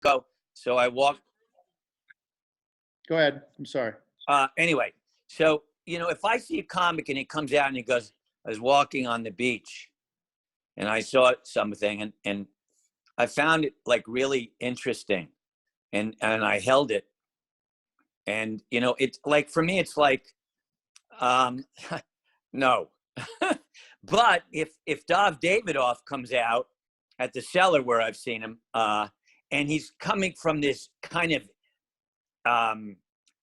go. So I walked. Go ahead. I'm sorry. Anyway, so, if I see a comic and he comes out and he goes, I was walking on the beach and I saw something and I found it like really interesting and I held it. And, it's like, for me, it's like, no. But if Dov Davidoff comes out at the Cellar where I've seen him, and he's coming from this kind of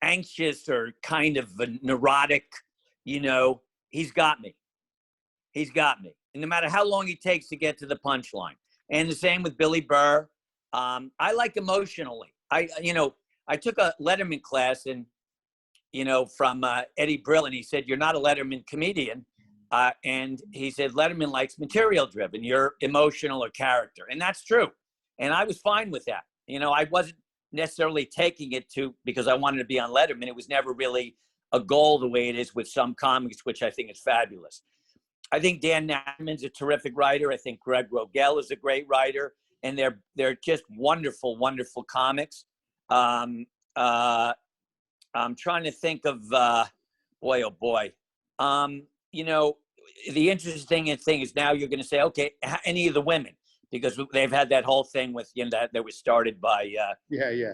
anxious or kind of a neurotic, he's got me. He's got me. And no matter how long he takes to get to the punchline. And the same with Billy Burr. I like emotionally. I took a Letterman class and, from Eddie Brill, and he said, you're not a Letterman comedian. And he said, Letterman likes material driven. You're emotional or character. And that's true. And I was fine with that. I wasn't necessarily taking it because I wanted to be on Letterman. It was never really a goal the way it is with some comics, which I think is fabulous. I think Dan Natman's a terrific writer. I think Greg Rogel is a great writer. And they're just wonderful, wonderful comics. I'm trying to think of, boy, oh boy. The interesting thing is now you're going to say, okay, any of the women, because they've had that whole thing with, that was started by. Yeah.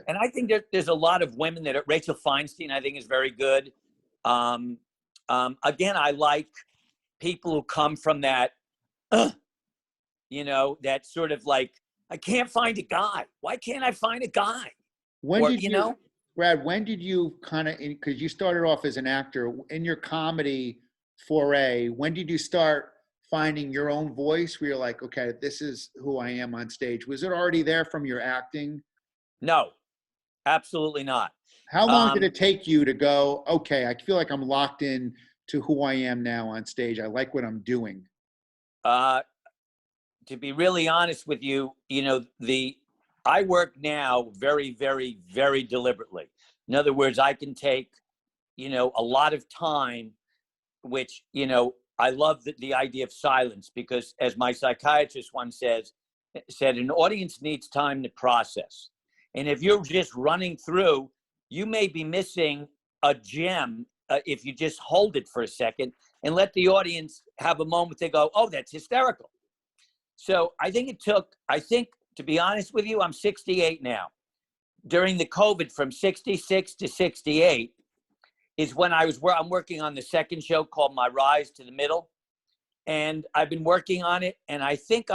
And I think there's a lot of women Rachel Feinstein, I think, is very good. Again, I like people who come from that, that sort of like, I can't find a guy. Why can't I find a guy? Brad, when did you because you started off as an actor in your comedy foray, when did you start finding your own voice where you're like, okay, this is who I am on stage? Was it already there from your acting? No, absolutely not. How long did it take you to go, okay, I feel like I'm locked in to who I am now on stage. I like what I'm doing. To be really honest with you, I work now very, very, very deliberately. In other words, I can take, a lot of time, which, I love the idea of silence because, as my psychiatrist once said, an audience needs time to process. And if you're just running through, you may be missing a gem if you just hold it for a second and let the audience have a moment to go, oh, that's hysterical. So I think to be honest with you, I'm 68 now. During the COVID from 66 to 68 is when I'm working on the second show called My Rise to the Middle. And I've been working on it. And I think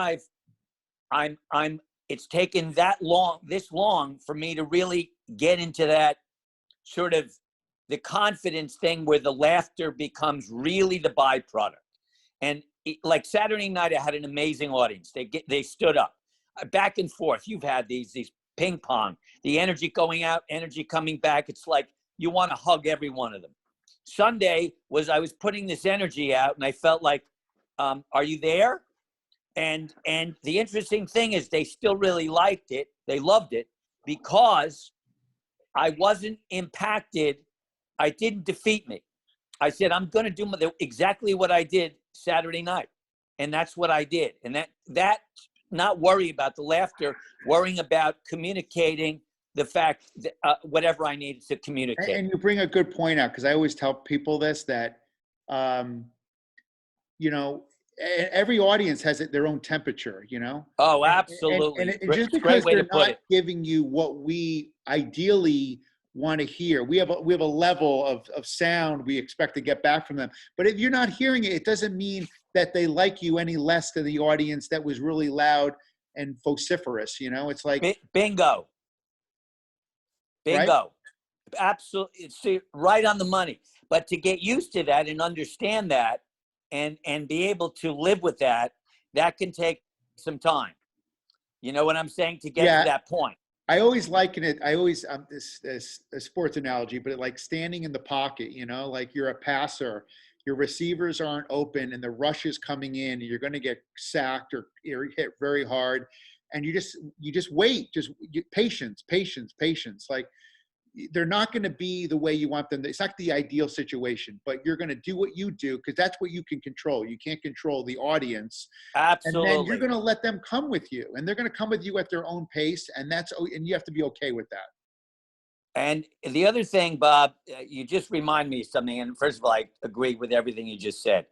it's taken this long for me to really get into that sort of the confidence thing where the laughter becomes really the byproduct. And like Saturday night, I had an amazing audience. They stood up, back and forth. You've had these ping pong, the energy going out, energy coming back. It's like you want to hug every one of them. Sunday I was putting this energy out, and I felt like, are you there? And the interesting thing is they still really liked it. They loved it because I wasn't impacted. I didn't defeat me. I said, I'm going to do exactly what I did Saturday night. And that's what I did. And that not worry about the laughter, worrying about communicating the fact that, whatever I needed to communicate. And you bring a good point out, because I always tell people this, that, every audience has their own temperature, Oh, absolutely. And just because they're not giving you what we ideally want to hear, we have a level of sound we expect to get back from them. But if you're not hearing it, it doesn't mean that they like you any less than the audience that was really loud and vociferous. It's like bingo. Right? Absolutely. It's right on the money. But to get used to that and understand that and be able to live with that can take some time. You know what I'm saying? To get to that point. I always liken it. This a sports analogy, but like standing in the pocket, like you're a passer, your receivers aren't open and the rush is coming in and you're going to get sacked or hit very hard. And you just wait, patience. Like, they're not going to be the way you want them. It's not the ideal situation, but you're going to do what you do because that's what you can control. You can't control the audience. And then you're Absolutely. going to let them come with you, and they're going to come with you at their own pace. And you have to be okay with that. And the other thing, Bob, you just remind me of something. And first of all, I agree with everything you just said.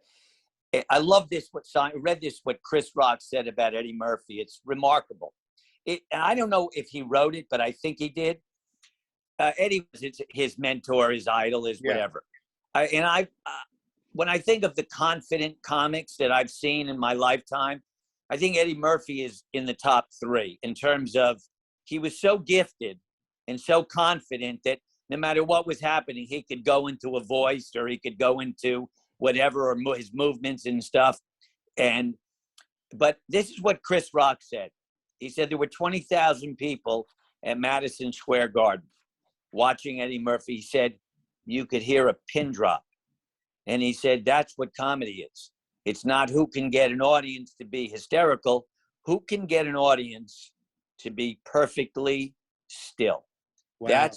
I love this. I read this, what Chris Rock said about Eddie Murphy. It's remarkable. I don't know if he wrote it, but I think he did. Eddie was his mentor, his idol, his whatever. When I think of the confident comics that I've seen in my lifetime, I think Eddie Murphy is in the top 3 in terms of he was so gifted and so confident that no matter what was happening, he could go into a voice or he could go into whatever, or his movements and stuff. But this is what Chris Rock said. He said there were 20,000 people at Madison Square Garden watching Eddie Murphy. He said you could hear a pin drop. And he said that's what comedy is. It's not who can get an audience to be hysterical, who can get an audience to be perfectly still. Wow.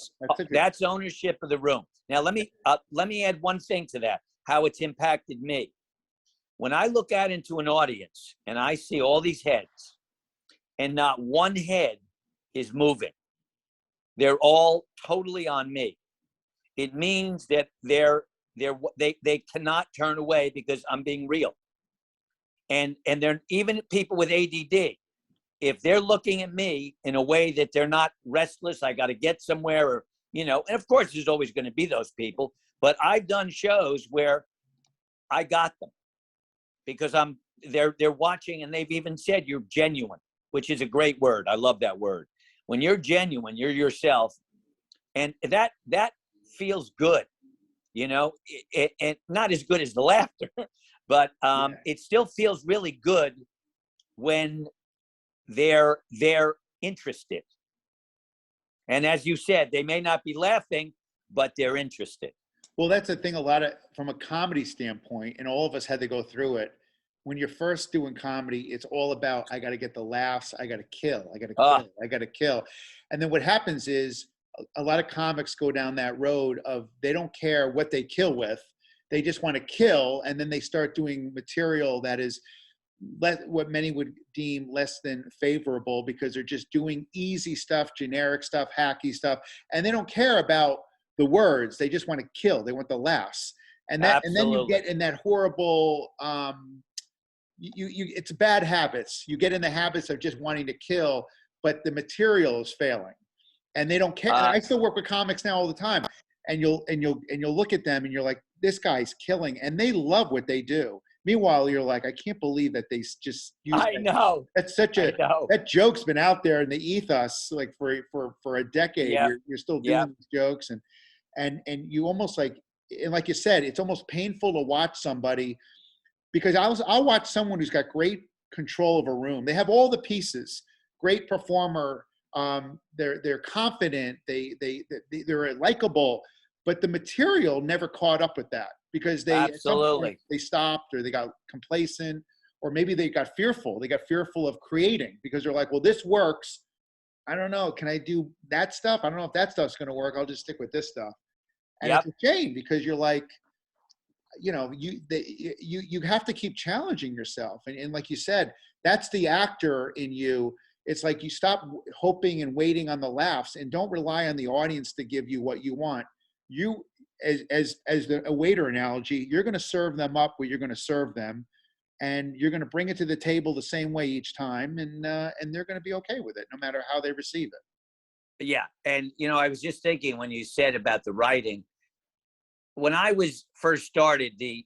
That's ownership of the room. Now let me add one thing to that, how it's impacted me. When I look out into an audience and I see all these heads and not one head is moving, they're all totally on me. It means that they cannot turn away because I'm being real. And they're even people with ADD. If they're looking at me in a way that they're not restless, I got to get somewhere, or, and of course there's always going to be those people, but I've done shows where I got them because they're watching, and they've even said you're genuine, which is a great word. I love that word. When you're genuine, you're yourself, and that feels good, and not as good as the laughter, but it still feels really good when they're interested. And as you said, they may not be laughing, but they're interested. Well, that's the thing, from a comedy standpoint, and all of us had to go through it. When you're first doing comedy, it's all about, I got to get the laughs. I got to kill. I got to kill. And then what happens is a lot of comics go down that road of, they don't care what they kill with. They just want to kill. And then they start doing material that is what many would deem less than favorable, because they're just doing easy stuff, generic stuff, hacky stuff. And they don't care about the words. They just want to kill. They want the laughs. And then you get in that horrible, it's bad habits. You get in the habits of just wanting to kill, but the material is failing, and they don't care. And I still work with comics now all the time, and you'll look at them and you're like, this guy's killing, and they love what they do. Meanwhile, you're like, I can't believe that they just use I know. That's that joke's been out there in the ethos like for a decade. Yeah. You're still doing these jokes, and you almost like you said, it's almost painful to watch somebody, because I'll watch someone who's got great control of a room. They have all the pieces, great performer. They're confident. They're likable, but the material never caught up with that, because they stopped, or they got complacent, or maybe they got fearful. They got fearful of creating, because they're like, well, this works. I don't know. Can I do that stuff? I don't know if that stuff's going to work. I'll just stick with this stuff. And it's a shame, because you're like, you have to keep challenging yourself. And like you said, that's the actor in you. It's like you stop hoping and waiting on the laughs, and don't rely on the audience to give you what you want. You, as a waiter analogy, you're going to serve them up what you're going to serve them, and you're going to bring it to the table the same way each time, and they're going to be okay with it, no matter how they receive it. Yeah, and I was just thinking when you said about the writing. When I was first started, the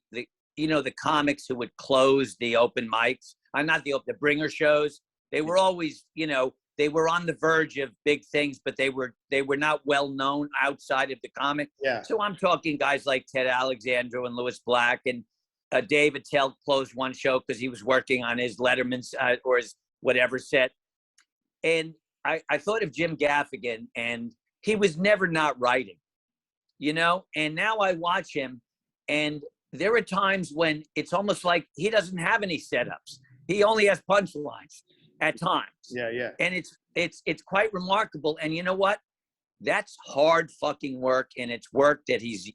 comics who would close the open mics, not the bringer shows, they were always, they were on the verge of big things, but they were not well known outside of the comic. Yeah. So I'm talking guys like Ted Alexandro and Louis Black, and Dave Attell closed one show because he was working on his Letterman's or his whatever set. And I thought of Jim Gaffigan, and he was never not writing. And now I watch him, and there are times when it's almost like he doesn't have any setups. He only has punchlines at times. Yeah. And it's quite remarkable. And you know what? that's hard fucking work, and it's work that he's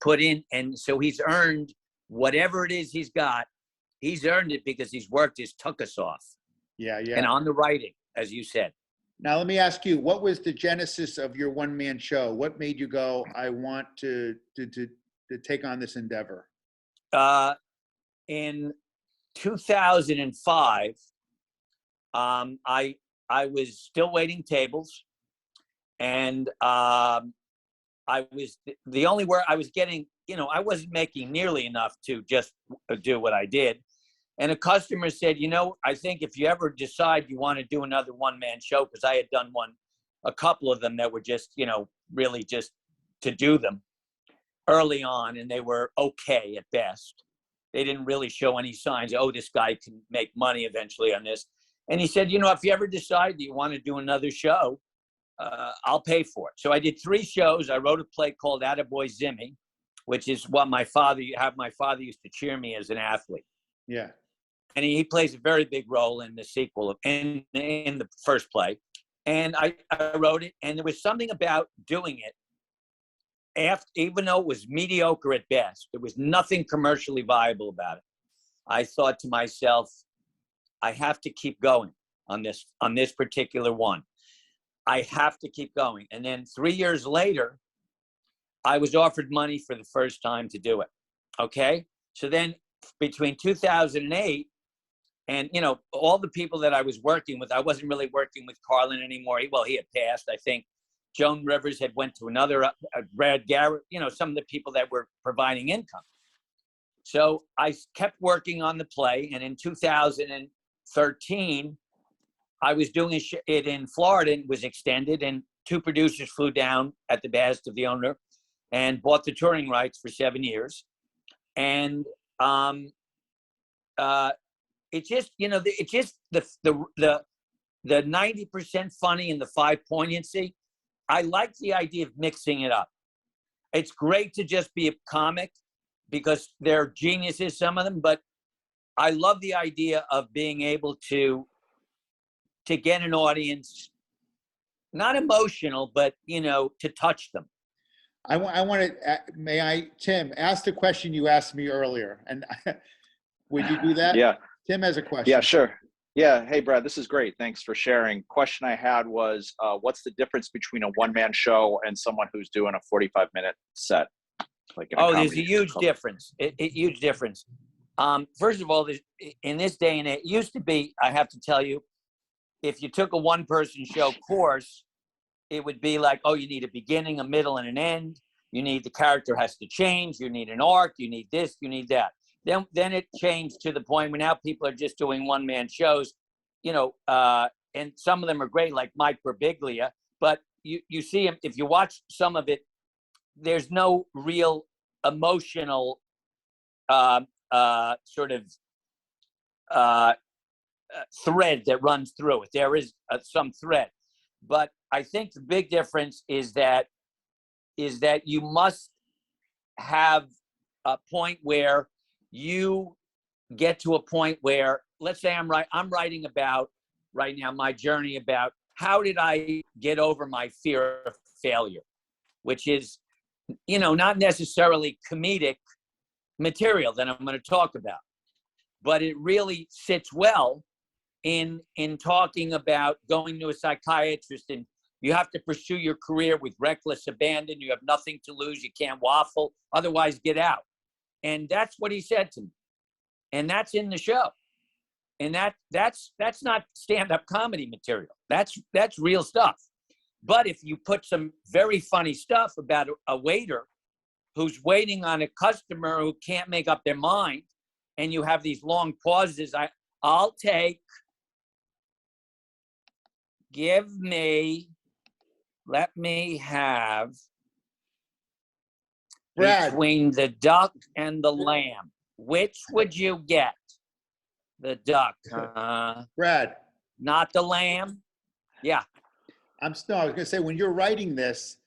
put in, and so he's earned whatever it is he's got. He's earned it because he's worked his tuchus off. Yeah, yeah. And on the writing, as you said. Now let me ask you, what was the genesis of your one-man show? What made you go, I want to take on this endeavor? In 2005, I was still waiting tables, and I was the only where I was getting, I wasn't making nearly enough to just do what I did. And a customer said, I think if you ever decide you want to do another one-man show, because I had done a couple of them that were just, really just to do them early on, and they were okay at best. They didn't really show any signs, oh, this guy can make money eventually on this. And he said, if you ever decide that you want to do another show, I'll pay for it. So I did 3 shows. I wrote a play called Attaboy Zimmy, which is what my father used to cheer me as an athlete. Yeah. And he plays a very big role in the sequel, in the first play. And I wrote it, and there was something about doing it, even though it was mediocre at best, there was nothing commercially viable about it. I thought to myself, I have to keep going on this particular one. I have to keep going. And then 3 years later, I was offered money for the first time to do it. Okay? So then between 2008 and, all the people that I was working with, I wasn't really working with Carlin anymore. He had passed. I think Joan Rivers had went to another, Brad Garrett, some of the people that were providing income. So I kept working on the play. And in 2013, I was doing it in Florida, and was extended, and 2 producers flew down at the behest of the owner and bought the touring rights for 7 years. And it's just, it's just the 90% funny and the 5 poignancy. I like the idea of mixing it up. It's great to just be a comic because they're geniuses, some of them, but I love the idea of being able to get an audience, not emotional, but, to touch them. I want to, may I, Tim, ask the question you asked me earlier, and would you do that? Yeah. Tim has a question. Yeah, sure. Yeah. Hey, Brad, this is great. Thanks for sharing. Question I had was, what's the difference between a one-man show and someone who's doing a 45-minute set? There's a huge difference. Huge difference. First of all, in this day and age, it used to be, I have to tell you, if you took a one-person show course, it would be like, oh, you need a beginning, a middle, and an end. The character has to change. You need an arc. You need this. You need that. Then it changed to the point where now people are just doing one-man shows, and some of them are great, like Mike Birbiglia. But you see him, if you watch some of it, there's no real emotional sort of thread that runs through it. There is some thread, but I think the big difference is that you must have a point where you get to a point where, let's say I'm writing about right now my journey about how did I get over my fear of failure, which is, not necessarily comedic material that I'm going to talk about, but it really sits well in talking about going to a psychiatrist, and you have to pursue your career with reckless abandon. You have nothing to lose. You can't waffle. Otherwise, get out. And that's what he said to me. And that's in the show. And that's not stand-up comedy material. That's real stuff. But if you put some very funny stuff about a waiter who's waiting on a customer who can't make up their mind, and you have these long pauses, I'll take, let me have Brad. Between the duck and the lamb, which would you get? The duck, Brad. Not the lamb? Yeah. I was going to say, when you're writing this,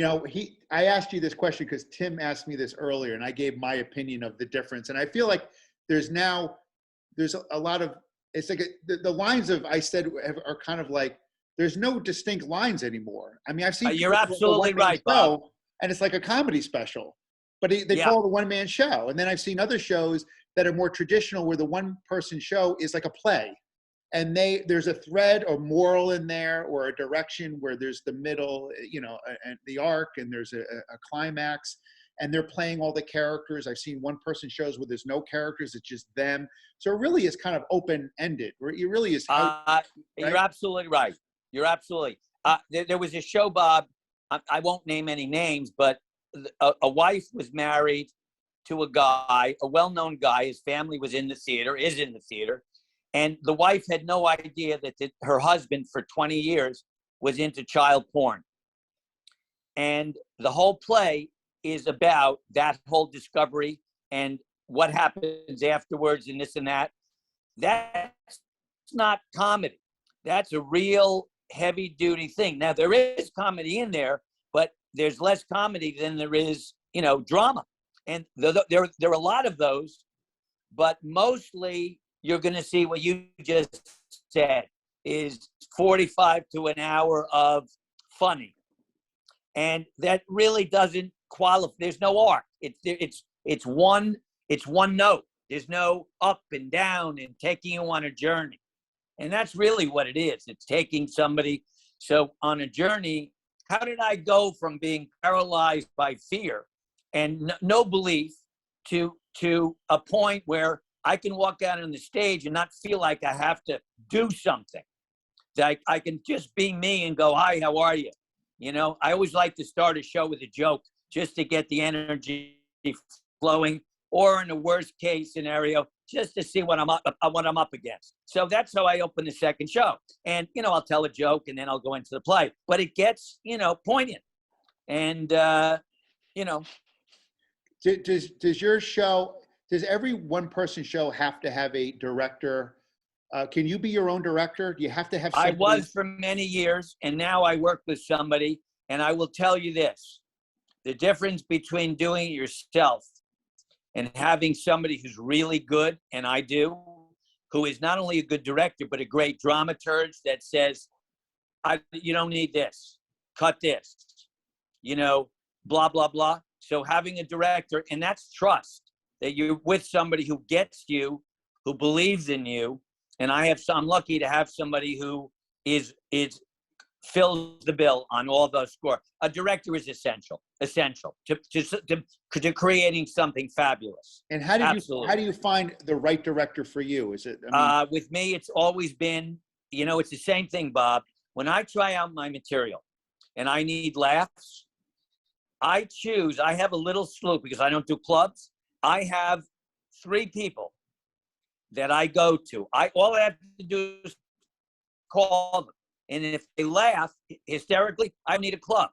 I asked you this question because Tim asked me this earlier, and I gave my opinion of the difference. And I feel like there's a lot of, it's like the lines of I said are kind of like there's no distinct lines anymore. I mean, I've seen You're people do a absolutely one-man right, show, Bob. and it's like a comedy special, but they Yeah. call it a one-man show. And then I've seen other shows that are more traditional where the one-person show is like a play. And there's a thread or moral in there or a direction where there's the middle, you know, and the arc, and there's a climax, and they're playing all the characters. I've seen one-person shows where there's no characters, it's just them. So it really is kind of open-ended. It really is. Right? You're absolutely right. You're absolutely. There was a show, Bob. I won't name any names, but a wife was married to a guy, a well-known guy. His family was in the theater, is in the theater. And the wife had no idea that her husband for 20 years was into child porn. And the whole play is about that whole discovery and what happens afterwards and this and that. That's not comedy. That's a real heavy duty thing. Now, there is comedy in there, but there's less comedy than there is, you know, drama. And there are a lot of those, but mostly you're going to see what you just said is 45 to an hour of funny. And that really doesn't qualify. There's no arc. It's one note. There's no up and down and taking you on a journey. And that's really what it is. It's taking somebody. So on a journey, how did I go from being paralyzed by fear and no belief to a point where I can walk out on the stage and not feel like I have to do something. That I can just be me and go, hi, how are you? You know, I always like to start a show with a joke just to get the energy flowing, or in the worst case scenario, just to see what I'm up against. So that's how I open the second show. And, you know, I'll tell a joke and then I'll go into the play. But it gets, you know, poignant. And, you know. Does your show... Does every one-person show have to have a director? Can you be your own director? Do you have to have somebody? I was for many years, and now I work with somebody. And I will tell you this. The difference between doing it yourself and having somebody who's really good, and I do, who is not only a good director, but a great dramaturge that says, you don't need this. Cut this. You know, blah, blah, blah. So having a director, and that's trust. That you're with somebody who gets you, who believes in you, and I'm lucky to have somebody who fills the bill on all those scores. A director is essential to creating something fabulous. And how do you find the right director for you? Is it? With me, it's always been, you know, it's the same thing, Bob. When I try out my material, and I need laughs, I have a little slew because I don't do clubs. I have 3 people that I go to. All I have to do is call them. And if they laugh hysterically, I need a club.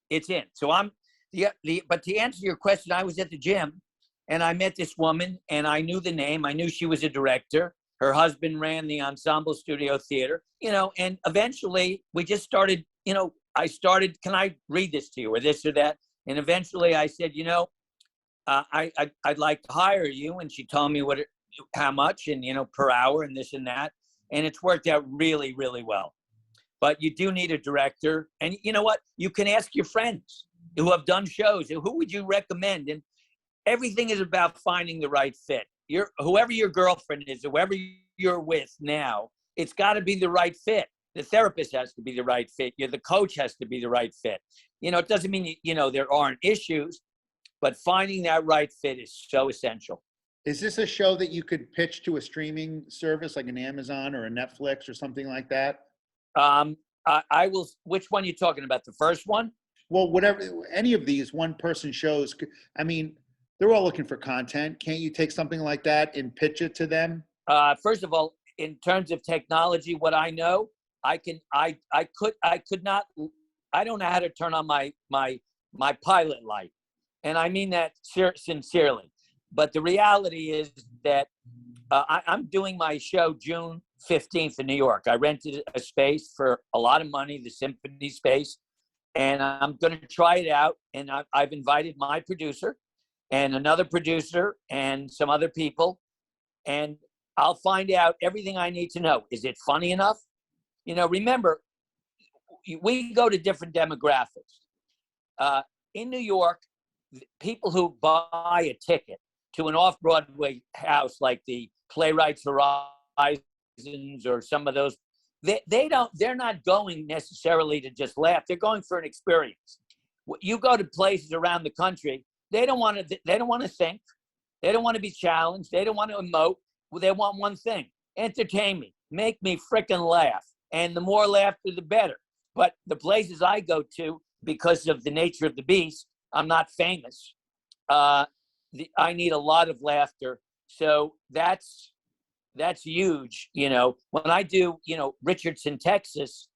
It's in. So but to answer your question, I was at the gym and I met this woman and I knew the name. I knew she was a director. Her husband ran the Ensemble Studio Theater, you know, and eventually we just started, you know, can I read this to you or this or that? And eventually I said, you know, I'd like to hire you. And she told me how much and, you know, per hour and this and that. And it's worked out really, really well. But you do need a director. And you know what? You can ask your friends who have done shows. Who would you recommend? And everything is about finding the right fit. Whoever your girlfriend is, whoever you're with now, it's got to be the right fit. The therapist has to be the right fit. The coach has to be the right fit. You know, it doesn't mean, you know, there aren't issues. But finding that right fit is so essential. Is this a show that you could pitch to a streaming service like an Amazon or a Netflix or something like that? I will. Which one are you talking about? The first one? Well, whatever. Any of these one-person shows. I mean, they're all looking for content. Can't you take something like that and pitch it to them? First of all, in terms of technology, what I know, I could not. I don't know how to turn on my pilot light. And I mean that sincerely. But the reality is that I'm doing my show June 15th in New York. I rented a space for a lot of money, the Symphony space, and I'm going to try it out. And I've invited my producer and another producer and some other people, and I'll find out everything I need to know. Is it funny enough? You know, remember, we go to different demographics. In New York, people who buy a ticket to an off-Broadway house like the Playwrights Horizons or some of those, they're not going necessarily to just laugh. They're going for an experience. You go to places around the country, they don't want to think. They don't want to be challenged. They don't want to emote. They want one thing: entertain me, make me frickin' laugh. And the more laughter, the better. But the places I go to, because of the nature of the beast, I'm not famous. I need a lot of laughter. So that's huge. You know, when I do, Richardson, Texas,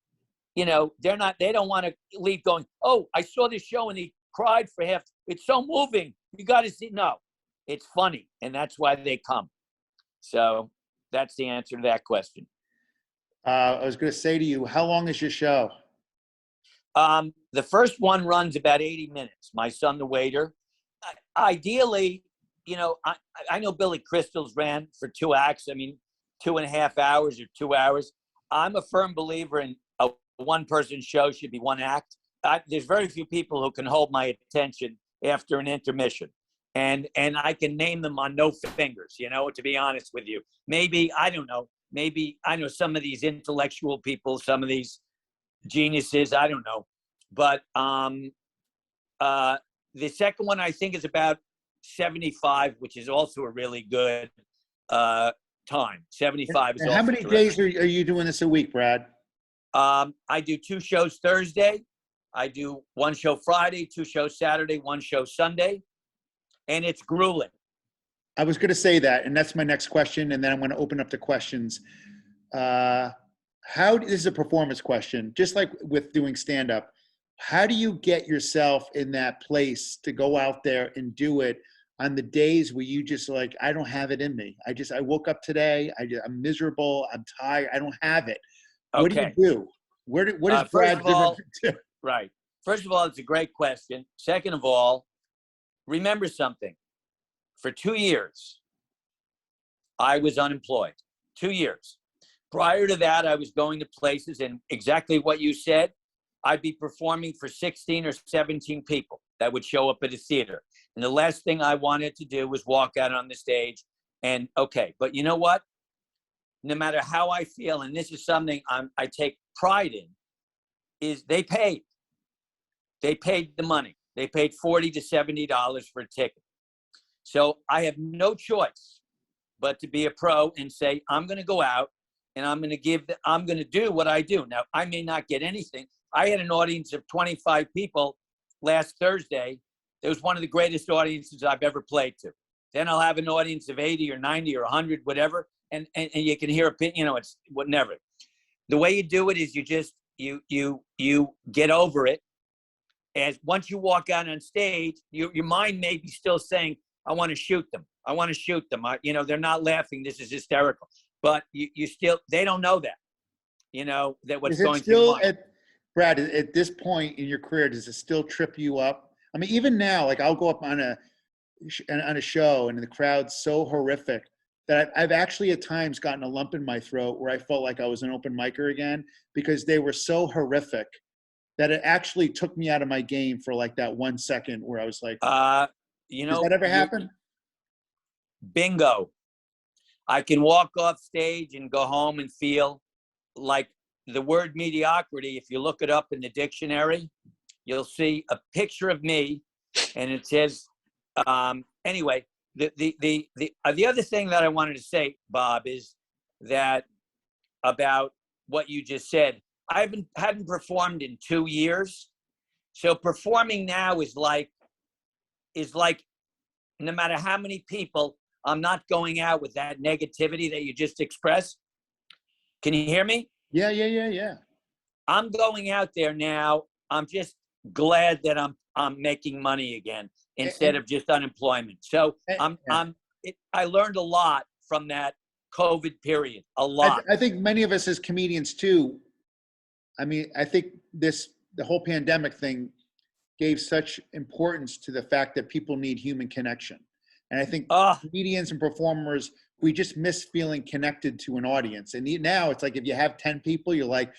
they don't want to leave going, oh, I saw this show and he cried for half. It's so moving. You got to see. No, it's funny. And that's why they come. So that's the answer to that question. I was going to say to you, how long is your show? The first one runs about 80 minutes. My Son, the Waiter. Ideally, I know Billy Crystal's ran for 2 acts. I mean, 2.5 hours or 2 hours. I'm a firm believer in a one-person show should be 1 act. There's very few people who can hold my attention after an intermission. And I can name them on no fingers, to be honest with you. Maybe, I don't know. Maybe I know some of these intellectual people, some of these geniuses, I don't know. But the second one, I think, is about 75, which is also a really good time. 75 is and also how many terrific. days are you doing this a week, Brad? I do 2 shows Thursday. I do 1 show Friday, 2 shows Saturday, 1 show Sunday. And it's grueling. I was going to say that, and that's my next question, and then I'm going to open up to questions. This is a performance question, just like with doing stand-up. How do you get yourself in that place to go out there and do it on the days where you just like, I don't have it in me. I woke up today. I'm miserable. I'm tired. I don't have it. Okay. What do you do? What is Brad doing? Right. First of all, it's a great question. Second of all, remember something. For 2 years, I was unemployed. 2 years. Prior to that, I was going to places, and exactly what you said, I'd be performing for 16 or 17 people that would show up at a theater. And the last thing I wanted to do was walk out on the stage and, okay, but you know what? No matter how I feel, and this is something I take pride in, is they paid. They paid the money. They paid $40 to $70 for a ticket. So I have no choice but to be a pro and say, I'm going to go out and I'm going to do what I do. Now, I may not get anything. I had an audience of 25 people last Thursday. It was one of the greatest audiences I've ever played to. Then I'll have an audience of 80 or 90 or 100, whatever. And you can hear, it's whatever. The way you do it is you get over it. As once you walk out on stage, your mind may be still saying, I want to shoot them. I want to shoot them. They're not laughing. This is hysterical. But they don't know that, that what's going through your mind. Brad, at this point in your career, does it still trip you up? I mean, even now, like I'll go up on a show and the crowd's so horrific that I've actually at times gotten a lump in my throat where I felt like I was an open micer again because they were so horrific that it actually took me out of my game for like that 1 second where I was like, does that ever happen? Bingo. I can walk off stage and go home and feel like the word mediocrity, if you look it up in the dictionary, you'll see a picture of me and it says, anyway, the other thing that I wanted to say, Bob, is that about what you just said, I hadn't performed in 2 years. So performing now is like no matter how many people, I'm not going out with that negativity that you just expressed. Can you hear me? Yeah. I'm going out there now. I'm just glad that I'm making money again instead of just unemployment. So I learned a lot from that COVID period. A lot. I think many of us as comedians too. I mean, I think the whole pandemic thing gave such importance to the fact that people need human connection. And I think comedians and performers, we just miss feeling connected to an audience. And now it's like if you have 10 people, you're like,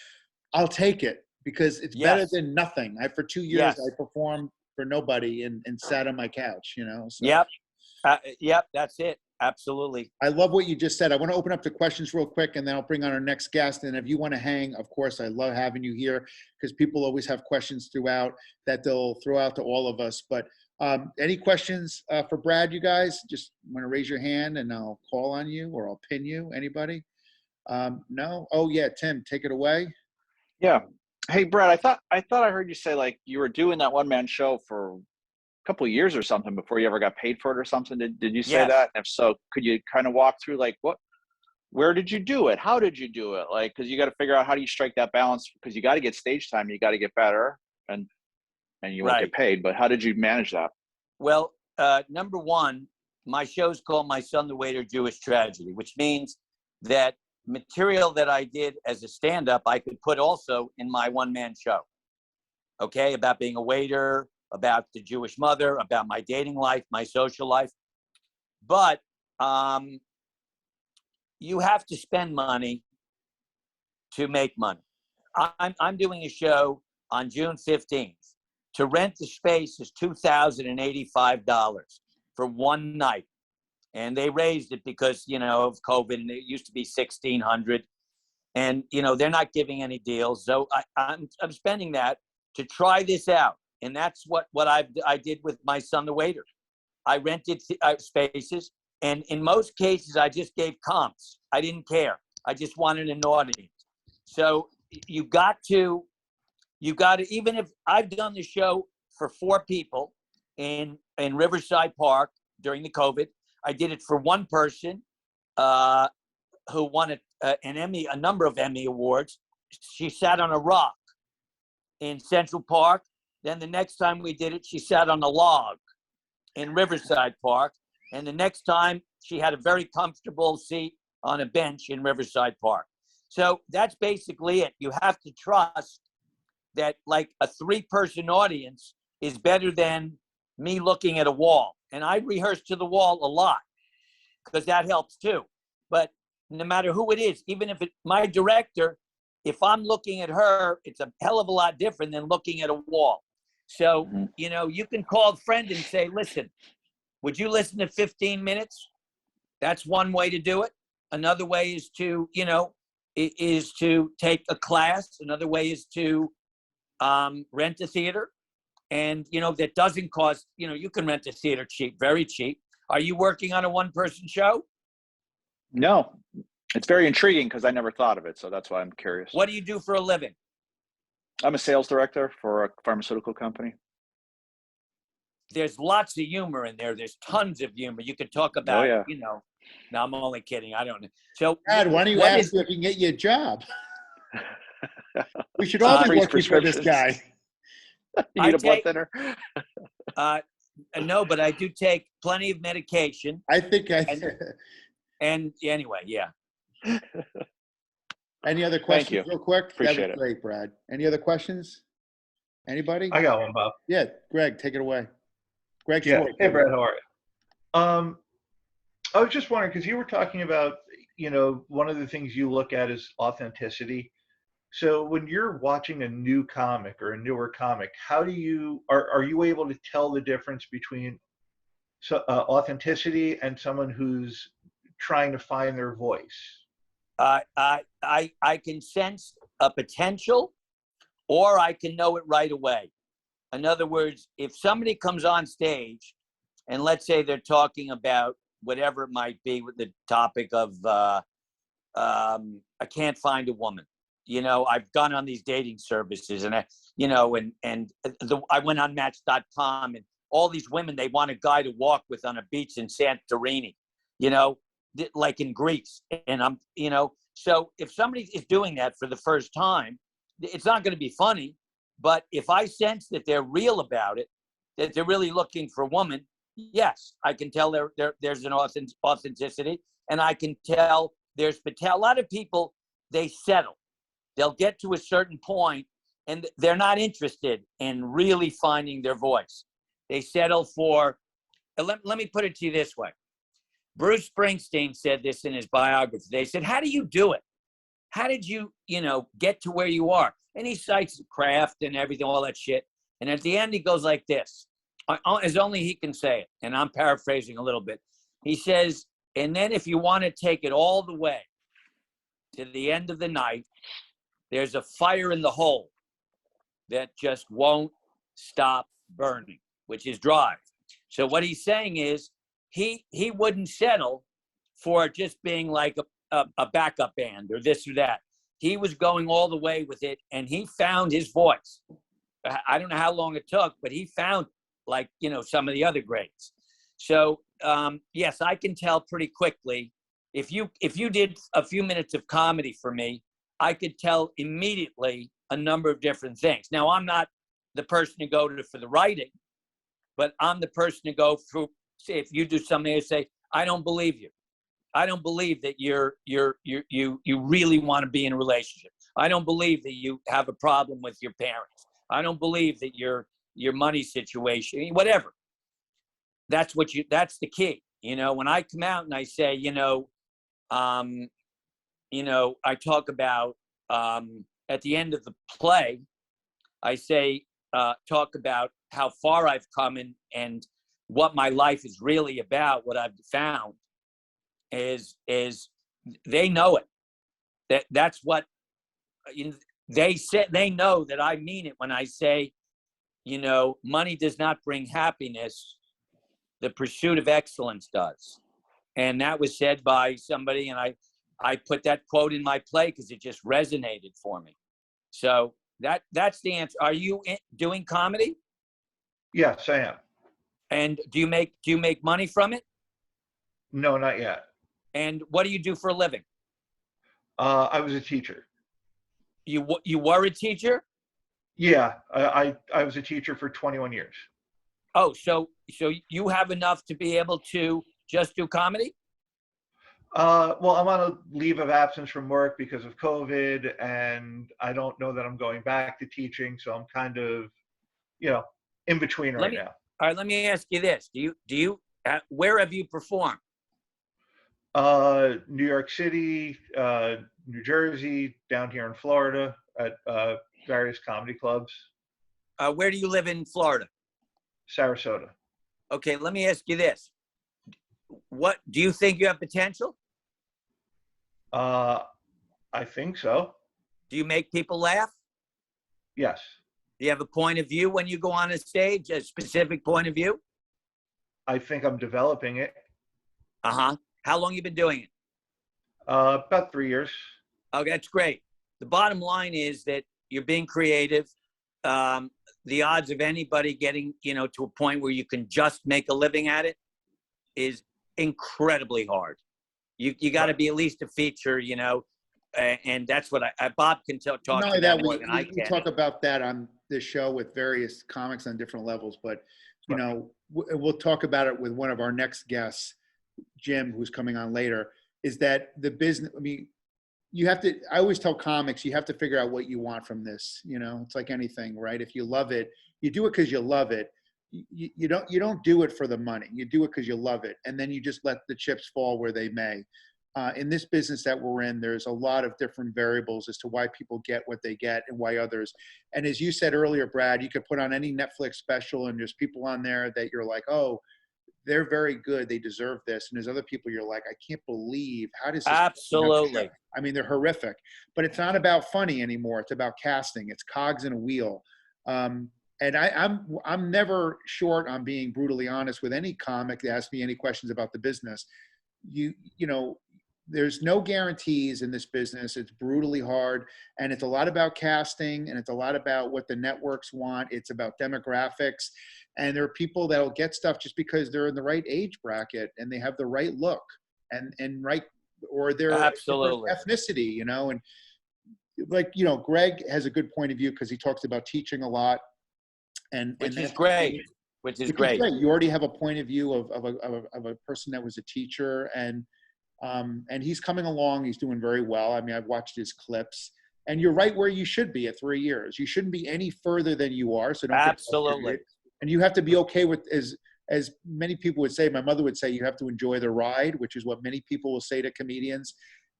I'll take it. because it's better than nothing. For 2 years, I performed for nobody and sat on my couch, So. Yep, that's it. Absolutely. I love what you just said. I want to open up the questions real quick, and then I'll bring on our next guest. And if you want to hang, of course, I love having you here because people always have questions throughout that they'll throw out to all of us. But any questions for Brad, you guys? Just want to raise your hand and I'll call on you or I'll pin you. Anybody? No? Oh, yeah. Tim, take it away. Yeah. Hey, Brad, I thought I heard you say like you were doing that one-man show for couple of years or something before you ever got paid for it or something. Did you say that? And if so, could you kind of walk through like where did you do it? How did you do it? Like, cause you got to figure out how do you strike that balance because you got to get stage time, you got to get better and you won't get paid, but how did you manage that? Well, number one, my show's called My Son, the Waiter, Jewish Tragedy, which means that material that I did as a stand-up, I could put also in my one-man show. Okay. About being a waiter, about the Jewish mother, about my dating life, my social life. But you have to spend money to make money. I'm doing a show on June 15th. To rent the space is $2,085 for one night. And they raised it because, of COVID, and it used to be $1,600. And, they're not giving any deals. So I'm spending that to try this out. And that's what I did with My Son, the Waiter. I rented spaces, and in most cases, I just gave comps. I didn't care. I just wanted an audience. So you got to, even if I've done the show for 4 people in Riverside Park during the COVID, I did it for one person who won an Emmy, a number of Emmy awards. She sat on a rock in Central Park. Then the next time we did it, she sat on a log in Riverside Park. And the next time she had a very comfortable seat on a bench in Riverside Park. So that's basically it. You have to trust that like a 3-person audience is better than me looking at a wall. And I rehearse to the wall a lot because that helps too. But no matter who it is, even if my director, if I'm looking at her, it's a hell of a lot different than looking at a wall. So, you can call a friend and say, listen, would you listen to 15 minutes? That's one way to do it. Another way is to, is to take a class. Another way is to rent a theater. And, that doesn't cost, you can rent a theater cheap, very cheap. Are you working on a one-person show? No, it's very intriguing because I never thought of it. So that's why I'm curious. What do you do for a living? I'm a sales director for a pharmaceutical company. There's lots of humor in there. There's tons of humor. You could talk about, no, I'm only kidding. I don't know. So, Dad, why don't you ask if we can get you a job? We should all be working for this guy. You need a blood thinner? No, but I do take plenty of medication. And anyway, yeah. Any other questions real quick? Appreciate it. Great, Brad. Any other questions? Anybody? I got one, Bob. Yeah, Greg, take it away. Greg Schwartz. Yeah. Hey, Brad, how are you? I was just wondering, because you were talking about, one of the things you look at is authenticity. So when you're watching a new comic or a newer comic, how do you, are you able to tell the difference between authenticity and someone who's trying to find their voice? I can sense a potential, or I can know it right away. In other words, if somebody comes on stage and let's say they're talking about whatever it might be with the topic of, I can't find a woman. I've gone on these dating services and I went on Match.com and all these women, they want a guy to walk with on a beach in Santorini, like in Greece. And so if somebody is doing that for the first time, it's not going to be funny. But if I sense that they're real about it, that they're really looking for a woman, yes, I can tell there's an authenticity, and I can tell there's a lot of people, they settle. They'll get to a certain point, and they're not interested in really finding their voice. They settle for, let me put it to you this way. Bruce Springsteen said this in his biography. They said, how do you do it? how did you, get to where you are? And he cites craft and everything, all that shit. And at the end, he goes like this, as only he can say it. And I'm paraphrasing a little bit. He says, and then if you want to take it all the way to the end of the night, there's a fire in the hole that just won't stop burning, which is drive. So what he's saying is he wouldn't settle for just being like a backup band or this or that. He was going all the way with it, and he found his voice. I don't know how long it took, but he found, like, some of the other greats. So yes, I can tell pretty quickly. If you did a few minutes of comedy for me, I could tell immediately a number of different things. Now, I'm not the person to go to for the writing, but I'm the person to go through. Say, if you do something, I say, I don't believe you. I don't believe that you really want to be in a relationship. I don't believe that you have a problem with your parents. I don't believe that your money situation, whatever. That's the key. When I come out and I say, I talk about at the end of the play, I say, talk about how far I've come and what my life is really about. What I've found is they know it. That's what they said. They know that I mean it when I say, money does not bring happiness. The pursuit of excellence does. And that was said by somebody, and I put that quote in my play because it just resonated for me. So that's the answer. Are you doing comedy? Yes, I am. And do you make money from it? No, not yet. And what do you do for a living? I was a teacher. You were a teacher? Yeah, I was a teacher for 21 years. Oh, so you have enough to be able to just do comedy? Well, I'm on a leave of absence from work because of COVID, and I don't know that I'm going back to teaching, so I'm kind of, in between right now. All right, let me ask you this: Do you where have you performed? New York City, New Jersey, down here in Florida at various comedy clubs. Where do you live in Florida? Sarasota. Okay, let me ask you this: What do you think you have potential? I think so. Do you make people laugh? Yes. Do you have a point of view when you go on a stage, a specific point of view? I think I'm developing it. Uh-huh. How long you been doing it? About 3 years. Oh, that's great. The bottom line is that you're being creative. The odds of anybody getting, to a point where you can just make a living at it is incredibly hard. You got to be at least a feature, and that's what Bob can talk Not to only that that, more than I can. we talk about that on this show with various comics on different levels, but we'll talk about it with one of our next guests, Jim, who's coming on later. Is that the business? I mean, I always tell comics, you have to figure out what you want from this. It's like anything, right? If you love it, you do it because you love it. You don't do it for the money. You do it because you love it, and then you just let the chips fall where they may. In this business that we're in, there's a lot of different variables as to why people get what they get and why others. And as you said earlier, Brad, you could put on any Netflix special and there's people on there that you're like, oh, they're very good, they deserve this. And there's other people you're like, I can't believe, how does this? Absolutely. I mean, they're horrific. But it's not about funny anymore. It's about casting. It's cogs in a wheel. And I'm never short on being brutally honest with any comic that asks me any questions about the business. There's no guarantees in this business. It's brutally hard, and it's a lot about casting, and it's a lot about what the networks want. It's about demographics, and there are people that'll get stuff just because they're in the right age bracket and they have the right look and right, or their ethnicity, and like, Greg has a good point of view because he talks about teaching a lot, which is great. You already have a point of view of a person that was a teacher, and he's coming along. He's doing very well. I mean, I've watched his clips, and you're right where you should be at 3 years. You shouldn't be any further than you are. So don't absolutely. And you have to be okay with, as many people would say, my mother would say, you have to enjoy the ride, which is what many people will say to comedians.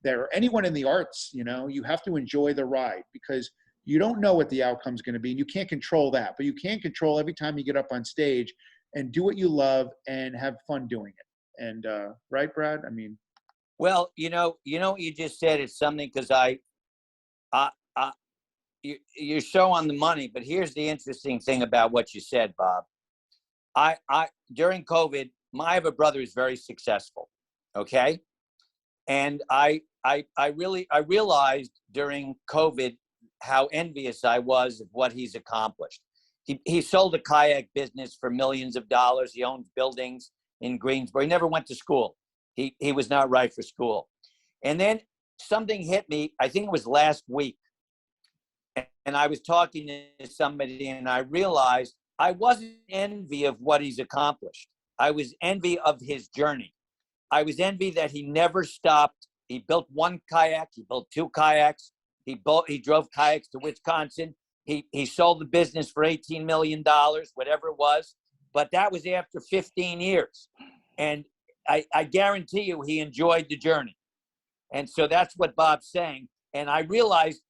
or anyone in the arts, you have to enjoy the ride, because you don't know what the outcome's going to be, and you can't control that, but you can control every time you get up on stage and do what you love and have fun doing it. And right, Brad? I mean, well, what you just said is something, because you're so on the money. But here's the interesting thing about what you said, Bob. I during COVID, I have a brother who's very successful. Okay, and I realized during COVID how envious I was of what he's accomplished. He sold a kayak business for millions of dollars. He owns buildings in Greensboro. He never went to school. He was not right for school. And then something hit me, I think it was last week. And I was talking to somebody, and I realized I wasn't envy of what he's accomplished. I was envy of his journey. I was envy that he never stopped. He built one kayak. He built two kayaks. He drove kayaks to Wisconsin. He sold the business for $18 million, whatever it was. But that was after 15 years. And I guarantee you he enjoyed the journey. And so that's what Bob's saying. And I realized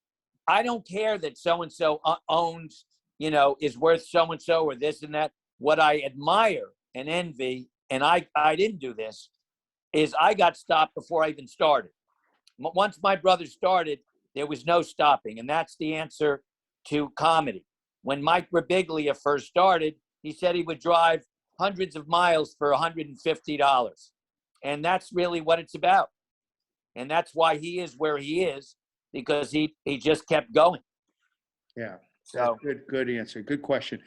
I don't care that so-and-so owns, is worth so-and-so or this and that. What I admire and envy, and I didn't do this, is I got stopped before I even started. Once my brother started, there was no stopping. And that's the answer to comedy. When Mike Birbiglia first started, he said he would drive hundreds of miles for $150. And that's really what it's about. And that's why he is where he is, because he just kept going. Yeah. So good answer. Good question.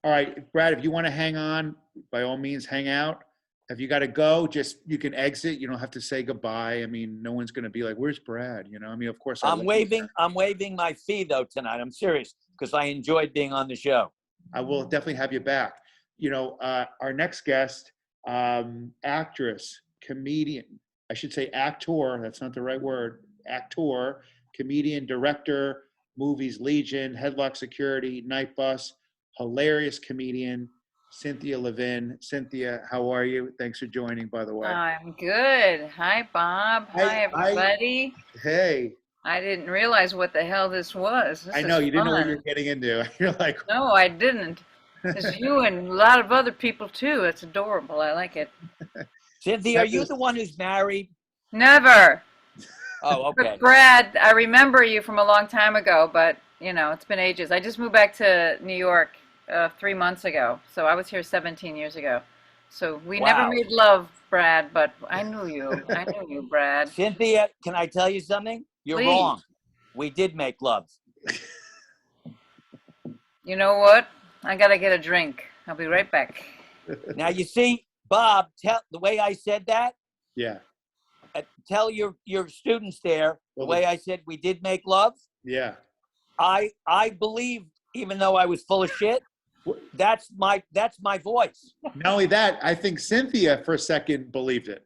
All right, Brad, if you want to hang on, by all means, hang out. If you got to go, you can exit. You don't have to say goodbye. I mean, no one's going to be like, "Where's Brad?" I mean, of course. I'm waiving my fee though tonight. I'm serious, because I enjoyed being on the show. I will definitely have you back. Our next guest, actress, comedian. I should say actor. That's not the right word. Actor, comedian, director, movies Legion, Headlock Security, Night Bus, hilarious comedian, Cynthia Levin. Cynthia, how are you? Thanks for joining, by the way. I'm good. Hi, Bob. Hi, everybody. Hey. I didn't realize what the hell this was. I know, you didn't know what you were getting into. You're like, no, I didn't. It's you and a lot of other people, too. It's adorable. I like it. Cynthia, are you the one who's married? Never. Oh, okay. But Brad, I remember you from a long time ago, but, it's been ages. I just moved back to New York 3 months ago. So I was here 17 years ago. So we never made love, Brad, but I knew you. I knew you, Brad. Cynthia, can I tell you something? You're Please. wrong. We did make love. You know what? I got to get a drink. I'll be right back. Now, you see, Bob, the way I said that. Yeah. Tell your students there the way I said we did make love. Yeah. I believed, even though I was full of shit. That's my voice. Not only that, I think Cynthia for a second believed it.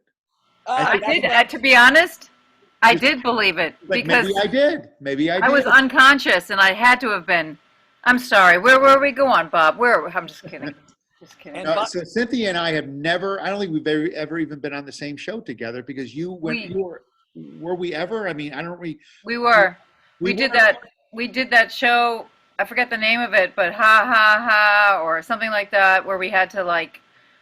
I did. To be honest, I did believe it, because maybe I did. Maybe I did. I was unconscious, and I had to have been. I'm sorry. Where were we going, Bob? I'm just kidding. Just kidding. No, so Cynthia and I have never. I don't think we've ever even been on the same show together, because were we ever? I mean, I don't. We were. We did that. We did that show. I forget the name of it, but Ha Ha Ha or something like that, where we had to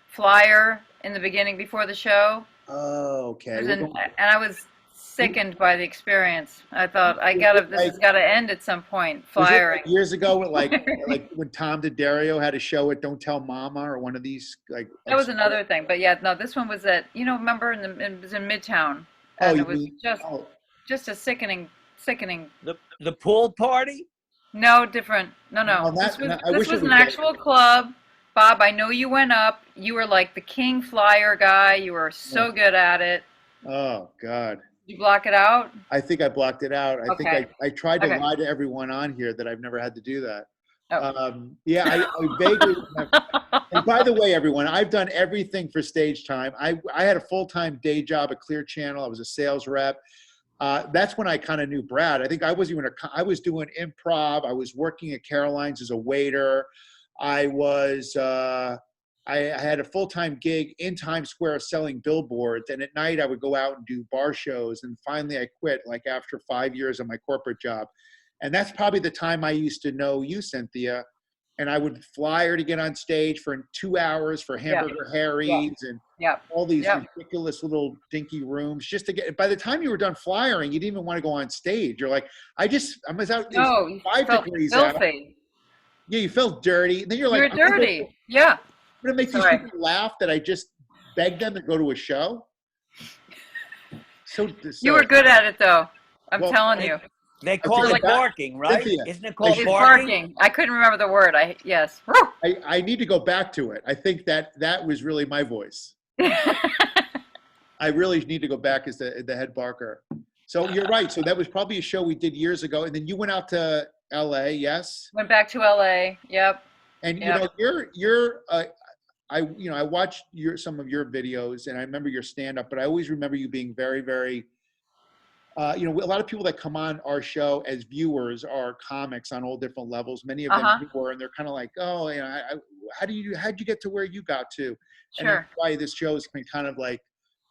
flyer in the beginning before the show. Oh, okay. And I was sickened by the experience. I thought this has got to end at some point. Flyering. Years ago, like when Tom DiDario had a show at Don't Tell Mama, or one of these that was another thing. But yeah, no, this one was at remember it was in Midtown. And it was just a sickening. The pool party? No, different. No. This was an actual club. Bob, I know you went up. You were like the king flyer guy. You were so good at it. Oh, God. Did you block it out? I think I blocked it out. I think I tried to Okay. lie to everyone on here that I've never had to do that. Oh. Yeah, I vaguely remember. And by the way, everyone, I've done everything for stage time. I had a full-time day job at Clear Channel. I was a sales rep. That's when I kind of knew Brad. I think I was doing improv. I was working at Caroline's as a waiter. I was I had a full-time gig in Times Square selling billboards, and at night I would go out and do bar shows. And finally I quit, like after 5 years of my corporate job. And that's probably the time I used to know you, Cynthia. And I would fly her to get on stage for 2 hours for Hamburger Harry's and all these ridiculous little dinky rooms just to get. By the time you were done flyering, you didn't even want to go on stage. You're like, I was out. No, you 5 felt degrees filthy. out. Yeah, you felt dirty. And then you're like, You're dirty. Yeah. I'm gonna make these people laugh that I just begged them to go to a show. So you were good at it, though. I'm telling you. They call it barking, right? Cynthia, isn't it called barking? I couldn't remember the word. Yes. I need to go back to it. I think that was really my voice. I really need to go back as the head barker. So you're right. So that was probably a show we did years ago, and then you went out to LA. Yes. Went back to LA. Yep. And you know, you're I watched some of your videos, and I remember your stand up, but I always remember you being very, very. A lot of people that come on our show as viewers are comics on all different levels. Many of them were, and they're kind of like, oh, how'd you get to where you got to? Sure. And that's why this show has been kind of like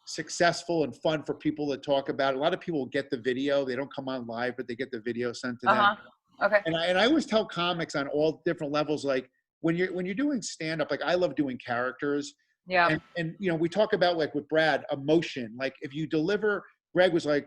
successful and fun for people to talk about. A lot of people get the video; they don't come on live, but they get the video sent to them. Okay. And I always tell comics on all different levels, like when you're doing stand up, like I love doing characters. Yeah. And we talk about, like with Brad, emotion. Like if you deliver, Greg was like,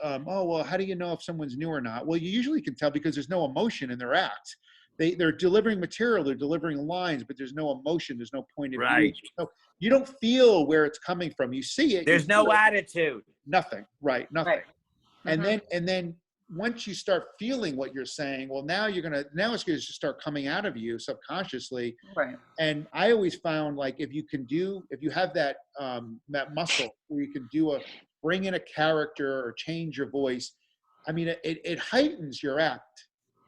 oh, well, how do you know if someone's new or not? Well, you usually can tell because there's no emotion in their act. They're delivering material, they're delivering lines, but there's no emotion, there's no point of view. So you don't feel where it's coming from. You see it. There's no attitude. Nothing. Right. Nothing. Right. And then once you start feeling what you're saying, well, now it's going to start coming out of you subconsciously. Right. And I always found, like, if you have that muscle where you can bring in a character or change your voice, I mean, it heightens your act,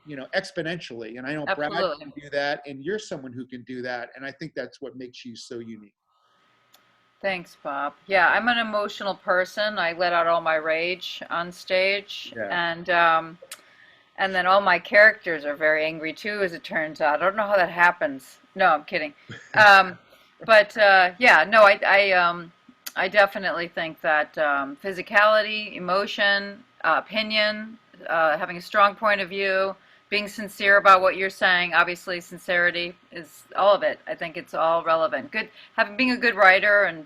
exponentially. And I know Brad can do that, and you're someone who can do that. And I think that's what makes you so unique. Thanks, Bob. Yeah, I'm an emotional person. I let out all my rage on stage, and then all my characters are very angry too, as it turns out. I don't know how that happens. No, I'm kidding. I definitely think that physicality, emotion, opinion, having a strong point of view, being sincere about what you're saying, obviously sincerity is all of it. I think it's all relevant. Being a good writer and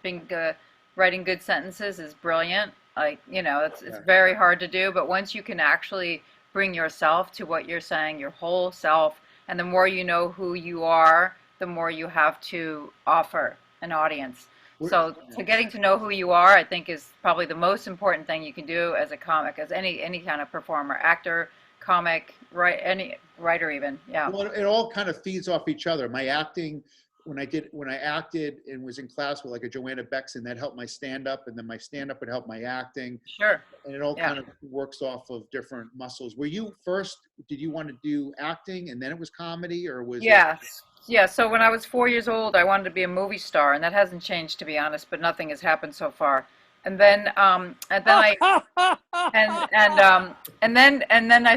writing good sentences is brilliant. It's very hard to do, but once you can actually bring yourself to what you're saying, your whole self, and the more you know who you are, the more you have to offer an audience. So getting to know who you are, I think, is probably the most important thing you can do as a comic, as any kind of performer, actor, comic, any writer even. Yeah. Well, it all kind of feeds off each other. My acting, when I acted and was in class with like a Joanna Bexon, that helped my stand-up, and then my stand-up would help my acting. Sure. And it all kind of works off of different muscles. Did you want to do acting and then it was comedy, or was it? Yeah, so when I was 4 years old, I wanted to be a movie star, and that hasn't changed, to be honest, but nothing has happened so far. And then I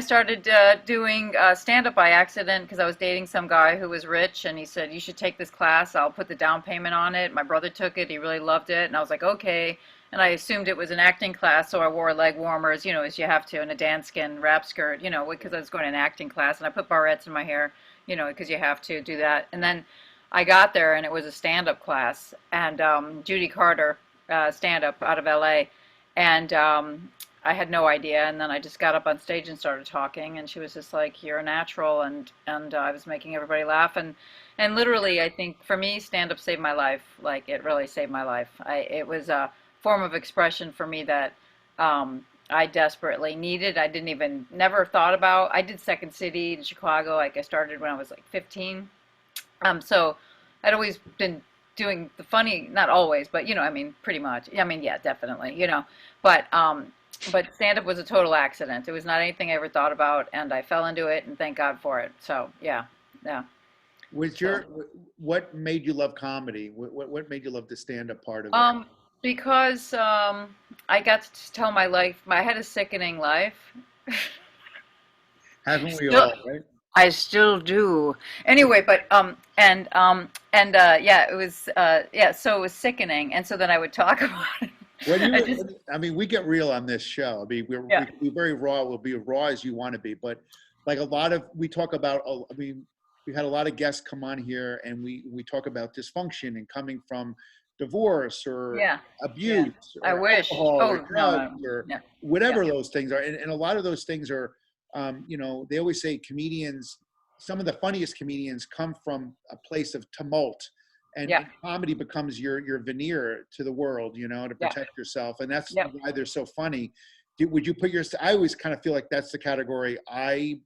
started doing stand-up by accident because I was dating some guy who was rich, and he said, you should take this class. I'll put the down payment on it. My brother took it. He really loved it. And I was like, okay. And I assumed it was an acting class, so I wore leg warmers, as you have to, and a Dan skin wrap skirt, because I was going to an acting class, and I put barrettes in my hair, because you have to do that. And then I got there, and it was a stand-up class, and Judy Carter, stand-up out of LA, and I had no idea. And then I just got up on stage and started talking, and she was just like, you're a natural, and I was making everybody laugh, and literally, I think for me, stand-up saved my life. Like, it really saved my life. It was a form of expression for me that I desperately needed. I never thought about. I did Second City in Chicago. Like, I started when I was like 15. So I'd always been doing the funny, not always, but pretty much. Yeah, definitely, But stand-up was a total accident. It was not anything I ever thought about, and I fell into it, and thank God for it. So yeah. What made you love comedy? What made you love the stand-up part of it? Because I got to tell my life. I had a sickening life. Haven't we all, right? I still do. Anyway, but yeah, it was so it was sickening, and so then I would talk about it. I mean, we get real on this show. I mean, we're very raw. We'll be raw as you want to be, but like we talk about. I mean, we had a lot of guests come on here, and we talk about dysfunction and coming from divorce or abuse I or wish. alcohol or drugs No. or whatever those things are, and a lot of those things are. They always say comedians. Some of the funniest comedians come from a place of tumult. And comedy becomes your veneer to the world, to protect yourself. And that's why they're so funny. Would you put I always kind of feel like that's the category I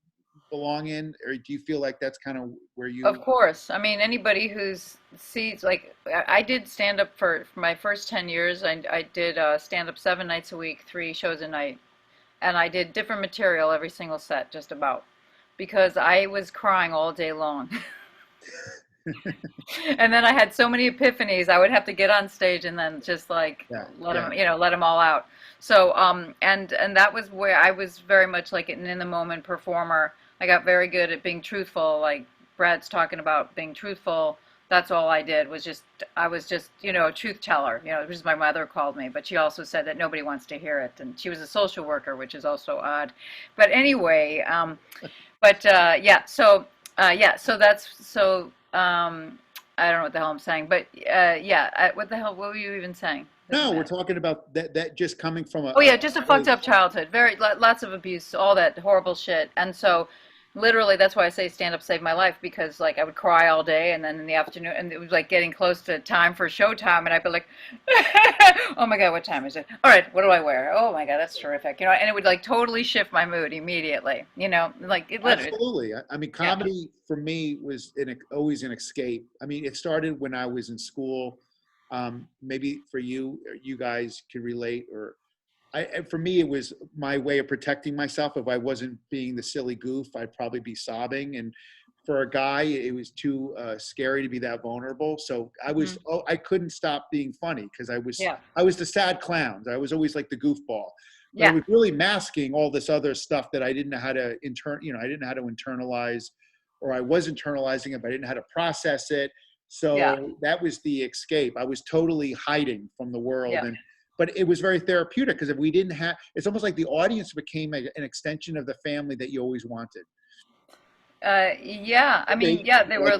belong in, or do you feel like that's kind of where you? Of course. I mean, anybody sees, like, I did stand up for my first 10 years. I did stand up 7 nights a week, 3 shows a night. And I did different material every single set, just about, because I was crying all day long. And then I had so many epiphanies. I would have to get on stage and then just like let them all out. So and that was where I was very much like an in the moment performer. I got very good at being truthful. Like Brad's talking about being truthful. That's all I did I was just a truth teller. Which is my mother called me, but she also said that nobody wants to hear it, and she was a social worker, which is also odd. But anyway, so that's so. I don't know what the hell I'm saying, but what the hell? What were you even saying? No, we're talking about that just coming from just a fucked up childhood, lots of abuse, all that horrible shit, and so literally that's why I say stand up saved my life, because like I would cry all day, and then in the afternoon, and it was like getting close to time for showtime, and I'd be like, oh my god, what time is it? All right, what do I wear? Oh my god, that's terrific, and it would like totally shift my mood immediately, like it literally. Absolutely. I mean, comedy for me was always an escape. I mean, it started when I was in school. Maybe for you guys can relate, or for me, it was my way of protecting myself. If I wasn't being the silly goof, I'd probably be sobbing. And for a guy, it was too scary to be that vulnerable. So I couldn't stop being funny, because I was the sad clown. I was always like the goofball. But I was really masking all this other stuff that I didn't know how to I didn't know how to internalize, or I was internalizing it, but I didn't know how to process it. So that was the escape. I was totally hiding from the world. But it was very therapeutic, because if we didn't have, it's almost like the audience became an extension of the family that you always wanted. I mean, they were.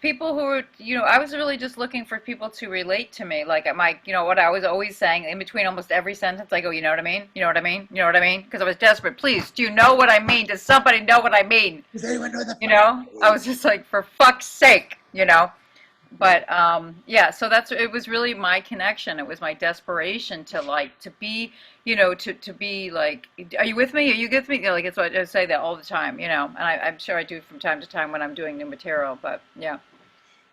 People who were, I was really just looking for people to relate to me. Like what I was always saying in between almost every sentence, I go, you know what I mean? You know what I mean? You know what I mean? Because I was desperate. Please, do you know what I mean? Does somebody know what I mean? Does anyone know I was just like, for fuck's sake, But so it was really my connection. It was my desperation to be, to be like, are you with me? Are you with me? Like, it's what I say that all the time, and I'm sure I do from time to time when I'm doing new material, but yeah.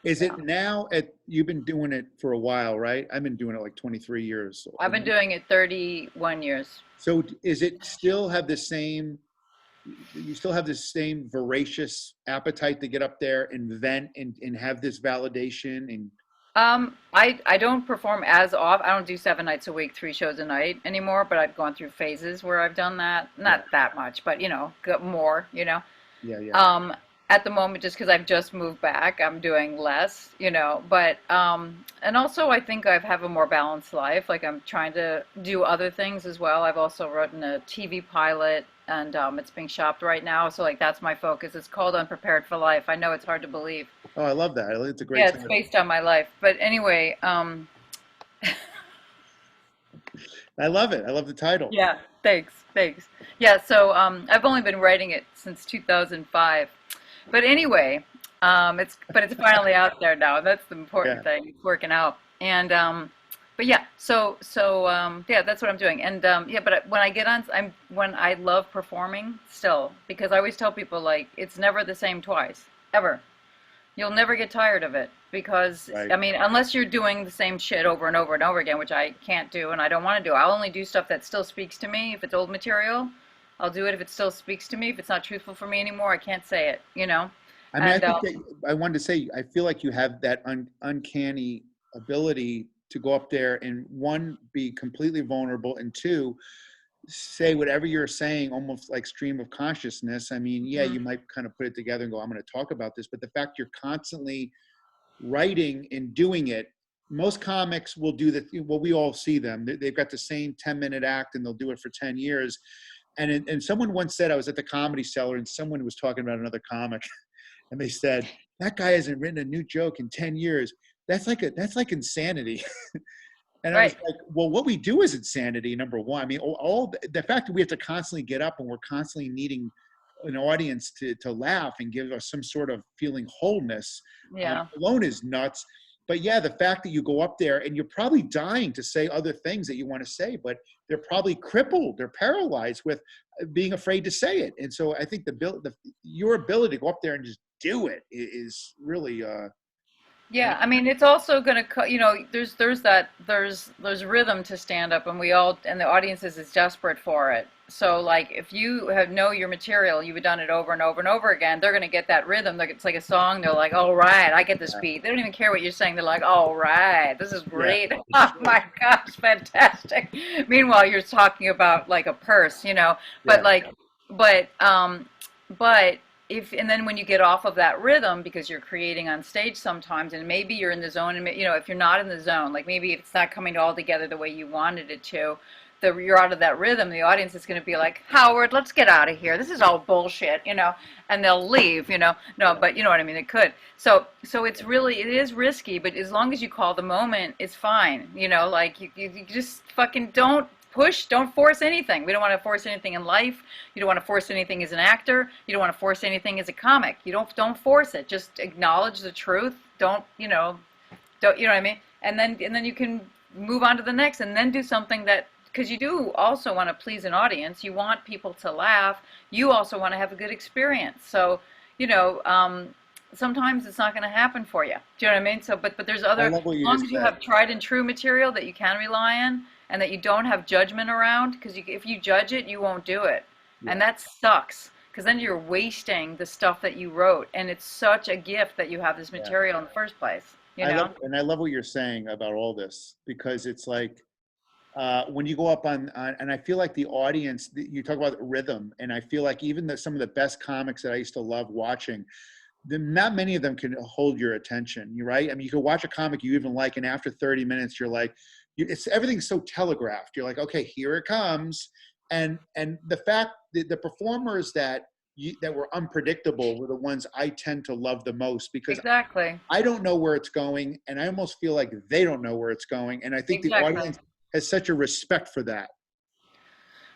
Is it now you've been doing it for a while, right? I've been doing it like 23 years. I've been doing it 31 years. So is it still have the same, you still have the same voracious appetite to get up there and vent and have this validation? And I don't perform as often. I don't do 7 nights a week, 3 shows a night anymore, but I've gone through phases where I've done that. Not that much, but more, at the moment, just because I've just moved back, I'm doing less, but and also I think I have a more balanced life. Like, I'm trying to do other things as well. I've also written a TV pilot, and it's being shopped right now, so like that's my focus. It's called Unprepared for Life. I know it's hard to believe. Oh, I love that. It's a great title. It's based on my life, but anyway. I love it. I love the title. Yeah, thanks. Yeah, so I've only been writing it since 2005. But anyway, it's finally out there now. That's the important thing. It's working out. And but yeah, so that's what I'm doing. And but when I get on, when I love performing still, because I always tell people, like, it's never the same twice, ever. You'll never get tired of it, because I mean, unless you're doing the same shit over and over and over again, which I can't do and I don't want to do. I'll only do stuff that still speaks to me. If it's old material, I'll do it if it still speaks to me. If it's not truthful for me anymore, I can't say it, I mean, I think I wanted to say, I feel like you have that uncanny ability to go up there and, 1, be completely vulnerable, and 2, say whatever you're saying, almost like stream of consciousness. I mean, yeah, Mhm. you might kind of put it together and go, I'm going to talk about this, but the fact you're constantly writing and doing it, most comics will do well, we all see them. They've got the same 10-minute act and they'll do it for 10 years. And someone once said, I was at the Comedy Cellar and someone was talking about another comic and they said, that guy hasn't written a new joke in 10 years. That's like insanity. And I was Right. like, well, what we do is insanity, number one. I mean, all the fact that we have to constantly get up and we're constantly needing an audience to laugh and give us some sort of feeling wholeness Yeah. alone is nuts. But yeah, the fact that you go up there and you're probably dying to say other things that you want to say, but they're probably crippled, they're paralyzed with being afraid to say it. And so I think your ability to go up there and just do it is really Yeah, I mean, it's also going to, there's rhythm to stand up, and and the audiences is desperate for it. So, like, if you know your material, you've done it over and over and over again, they're going to get that rhythm. It's like a song. They're like, all right, I get this beat. They don't even care what you're saying. They're like, all right, this is great. Oh my gosh, fantastic. Meanwhile, you're talking about like a purse, but but and then when you get off of that rhythm, because you're creating on stage sometimes, and maybe you're in the zone, and if you're not in the zone, like maybe it's not coming all together the way you wanted it to, you're out of that rhythm, the audience is going to be like, Howard, let's get out of here, this is all bullshit, and they'll leave. No, but you know what I mean, it could. So it is risky, but as long as you call the moment, it's fine. Like you just fucking don't force anything. We don't want to force anything in life. You don't want to force anything as an actor. You don't want to force anything as a comic. You don't force it. Just acknowledge the truth. Don't you know what I mean? And then you can move on to the next, and then do something that, because you do also want to please an audience. You want people to laugh. You also want to have a good experience. So, sometimes it's not going to happen for you. Do you know what I mean? So, but there's other, I love what as you long just as you said. have tried and true material that you can rely on, and that you don't have judgment around, because if you judge it, you won't do it. Yeah. And that sucks, because then you're wasting the stuff that you wrote, and it's such a gift that you have this material in the first place. I love what you're saying about all this, because it's like when you go up on and I feel like the audience, you talk about rhythm, and I feel like even some of the best comics that I used to love watching, not many of them can hold your attention. You're right. I mean, you can watch a comic you even like, and after 30 minutes, you're like, everything's so telegraphed. You're like, okay, here it comes. And the fact that the performers that were unpredictable were the ones I tend to love the most, because exactly. I don't know where it's going, and I almost feel like they don't know where it's going. And I think the audience has such a respect for that.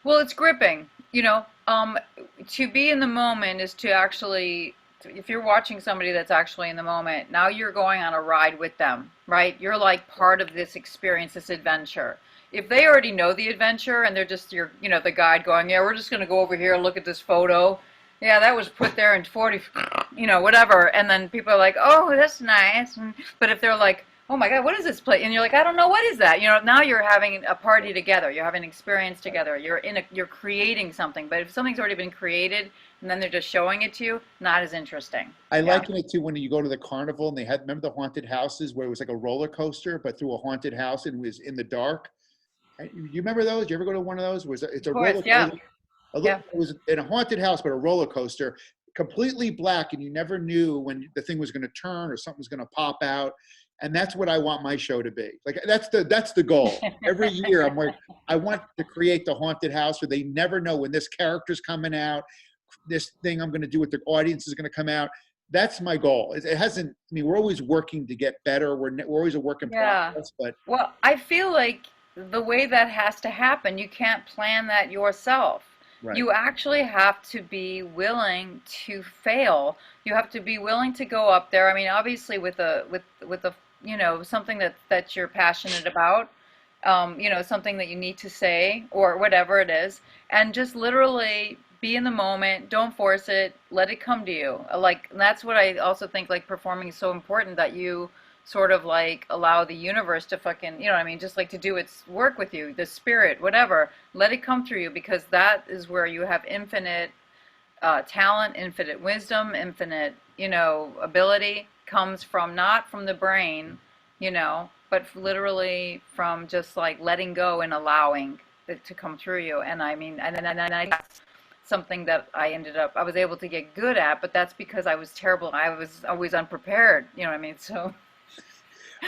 Well, it's gripping. To be in the moment is to actually, if you're watching somebody that's actually in the moment, now you're going on a ride with them, right? You're like part of this experience, this adventure. If they already know the adventure and they're just the guide going, yeah, we're just going to go over here, look at this photo. Yeah, that was put there in 40, whatever. And then people are like, oh, that's nice. But if they're like, oh my God, what is this place? And you're like, I don't know, what is that? Now you're having a party together. You're having an experience together. You're creating something. But if something's already been created and then they're just showing it to you, not as interesting. I liken it to when you go to the carnival and remember the haunted houses where it was like a roller coaster, but through a haunted house and it was in the dark. You remember those? You ever go to one of those? It's a roller coaster. Yeah. It was in a haunted house, but a roller coaster, completely black, and you never knew when the thing was going to turn or something was going to pop out. And that's what I want my show to be. Like that's the goal. Every year I'm like, I want to create the haunted house where they never know when this character's coming out, this thing I'm going to do with the audience is going to come out. That's my goal. It hasn't. I mean, we're always working to get better. We're always a work in progress. But well, I feel like the way that has to happen, you can't plan that yourself. Right. You actually have to be willing to fail. You have to be willing to go up there. I mean, obviously with a something that you're passionate about, something that you need to say or whatever it is, and just literally be in the moment. Don't force it. Let it come to you. Like, that's what I also think, like, performing is so important, that you sort of like allow the universe to fucking, just like to do its work with you, the spirit, whatever, let it come through you, because that is where you have infinite talent, infinite wisdom, infinite, ability, comes from, not from the brain, but literally from just like letting go and allowing, to come through you. And I mean, and I that's something that I was able to get good at, but that's because I was terrible. I was always unprepared. You know what I mean? So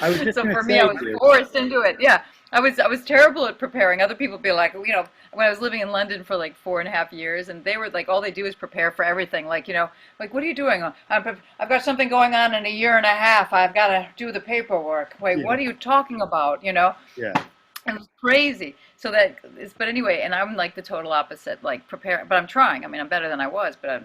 I was just so going to for me, I say, was forced into it. Yeah, I was terrible at preparing. Other people be like, when I was living in London for like 4.5 years, and they were like, all they do is prepare for everything. Like, like, what are you doing? I've got something going on in a year and a half. I've got to do the paperwork. Wait, yeah, what are you talking about? yeah. It was crazy. So that is, but anyway, and I'm like the total opposite, like prepare, but I'm trying. I mean, I'm better than I was, but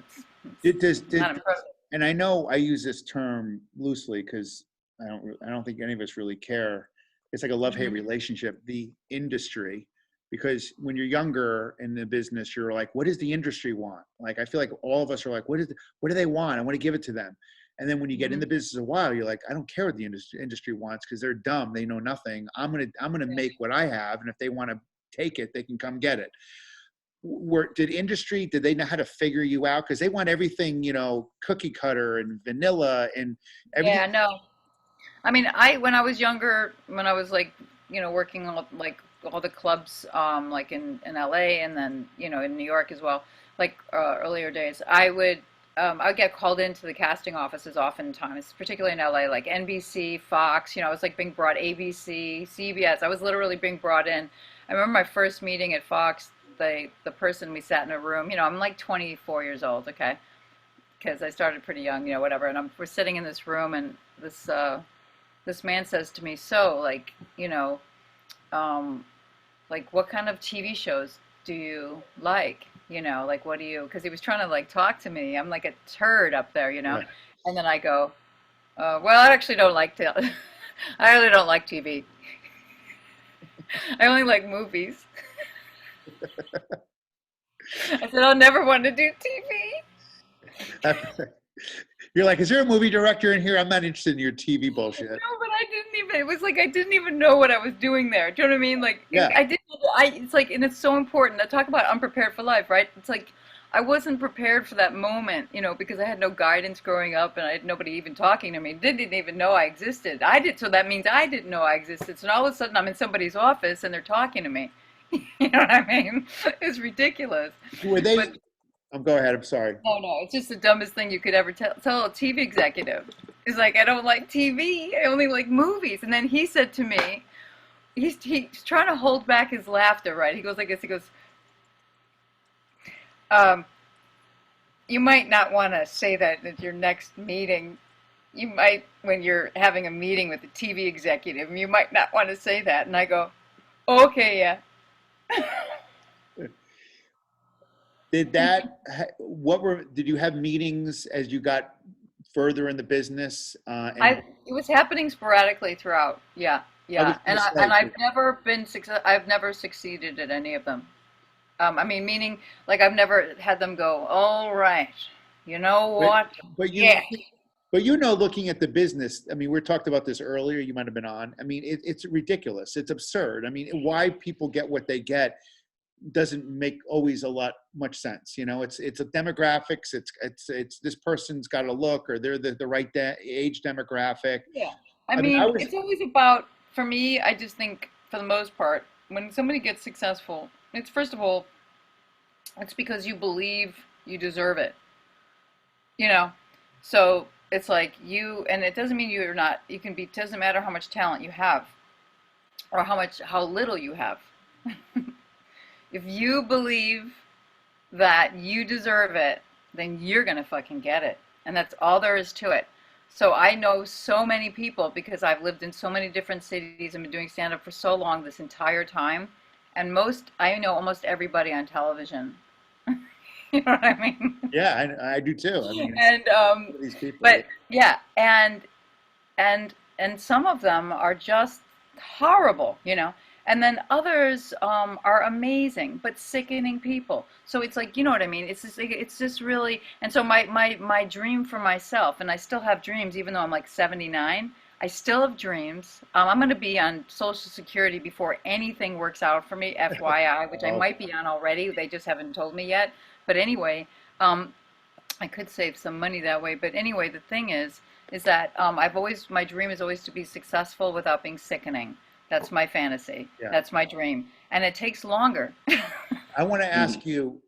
it's not impressive. And I know I use this term loosely because I don't think any of us really care. It's like a love-hate relationship, the industry, because when you're younger in the business, you're like, what does the industry want? Like, I feel like all of us are like, what do they want? I want to give it to them. And then when you get in the business a while, you're like, I don't care what the industry wants because they're dumb. They know nothing. I'm gonna make what I have, and if they want to take it, they can come get it. Did they know how to figure you out? Because they want everything, cookie cutter and vanilla and everything. Yeah, no. I mean, when I was younger, when I was like, working on like all the clubs, like in LA and then, in New York as well, like earlier days, I would get called into the casting offices oftentimes, particularly in LA, like NBC, Fox, I was like being brought ABC, CBS. I was literally being brought in. I remember my first meeting at Fox, the person, we sat in a room, I'm like 24 years old, okay? Because I started pretty young, whatever. And we're sitting in this room, and this man says to me, so, like, like, what kind of TV shows do you like? Like, what do you, because he was trying to, like, talk to me. I'm like a turd up there, Right. And then I go, well, I actually don't like I really don't like TV. I only like movies. I said, I'll never want to do TV. You're like, is there a movie director in here? I'm not interested in your TV bullshit. No, but it was like I didn't even know what I was doing there. Do you know what I mean? Like, Yeah. it's like, and it's so important. I talk about unprepared for life, right? It's like, I wasn't prepared for that moment, because I had no guidance growing up and I had nobody even talking to me. Didn't even know I existed. I did, so that means I didn't know I existed. So all of a sudden I'm in somebody's office and they're talking to me. You know what I mean? It's ridiculous. Were they? Go ahead. I'm sorry. No, it's just the dumbest thing you could ever tell a TV executive. It's like, I don't like TV. I only like movies. And then he said to me, he's trying to hold back his laughter, right? He goes like this. He goes, you might not want to say that at your next meeting. You might, when you're having a meeting with a TV executive, you might not want to say that. And I go, okay, yeah. Did you have meetings as you got further in the business? It was happening sporadically throughout. Yeah. And I've never succeeded at any of them. I mean, meaning, like, I've never had them go, all right, you know what? But looking at the business, I mean, we talked about this earlier, you might have been on. I mean, it's ridiculous. It's absurd. I mean, why people get what they get doesn't make always much sense. It's a demographics. It's this person's got a look, or they're the right age demographic. Yeah. I mean it's always about, for me, I just think for the most part, when somebody gets successful, it's, first of all, it's because you believe you deserve it. So it's like and it doesn't mean you're not, it doesn't matter how much talent you have or how little you have. If you believe that you deserve it, then you're going to fucking get it. And that's all there is to it. So I know so many people because I've lived in so many different cities and been doing stand-up for so long this entire time. And I know almost everybody on television. You know what I mean? Yeah, I do too. I mean, and these people. But yeah, and some of them are just horrible, And then others are amazing, but sickening people. So it's like, you know what I mean? It's just really, and so my dream for myself, and I still have dreams, even though I'm like 79, I still have dreams. I'm going to be on Social Security before anything works out for me, FYI, which I might be on already. They just haven't told me yet. But anyway, I could save some money that way. But anyway, the thing is that my dream is always to be successful without being sickening. That's my fantasy. Yeah. That's my dream. And it takes longer. I want to ask you,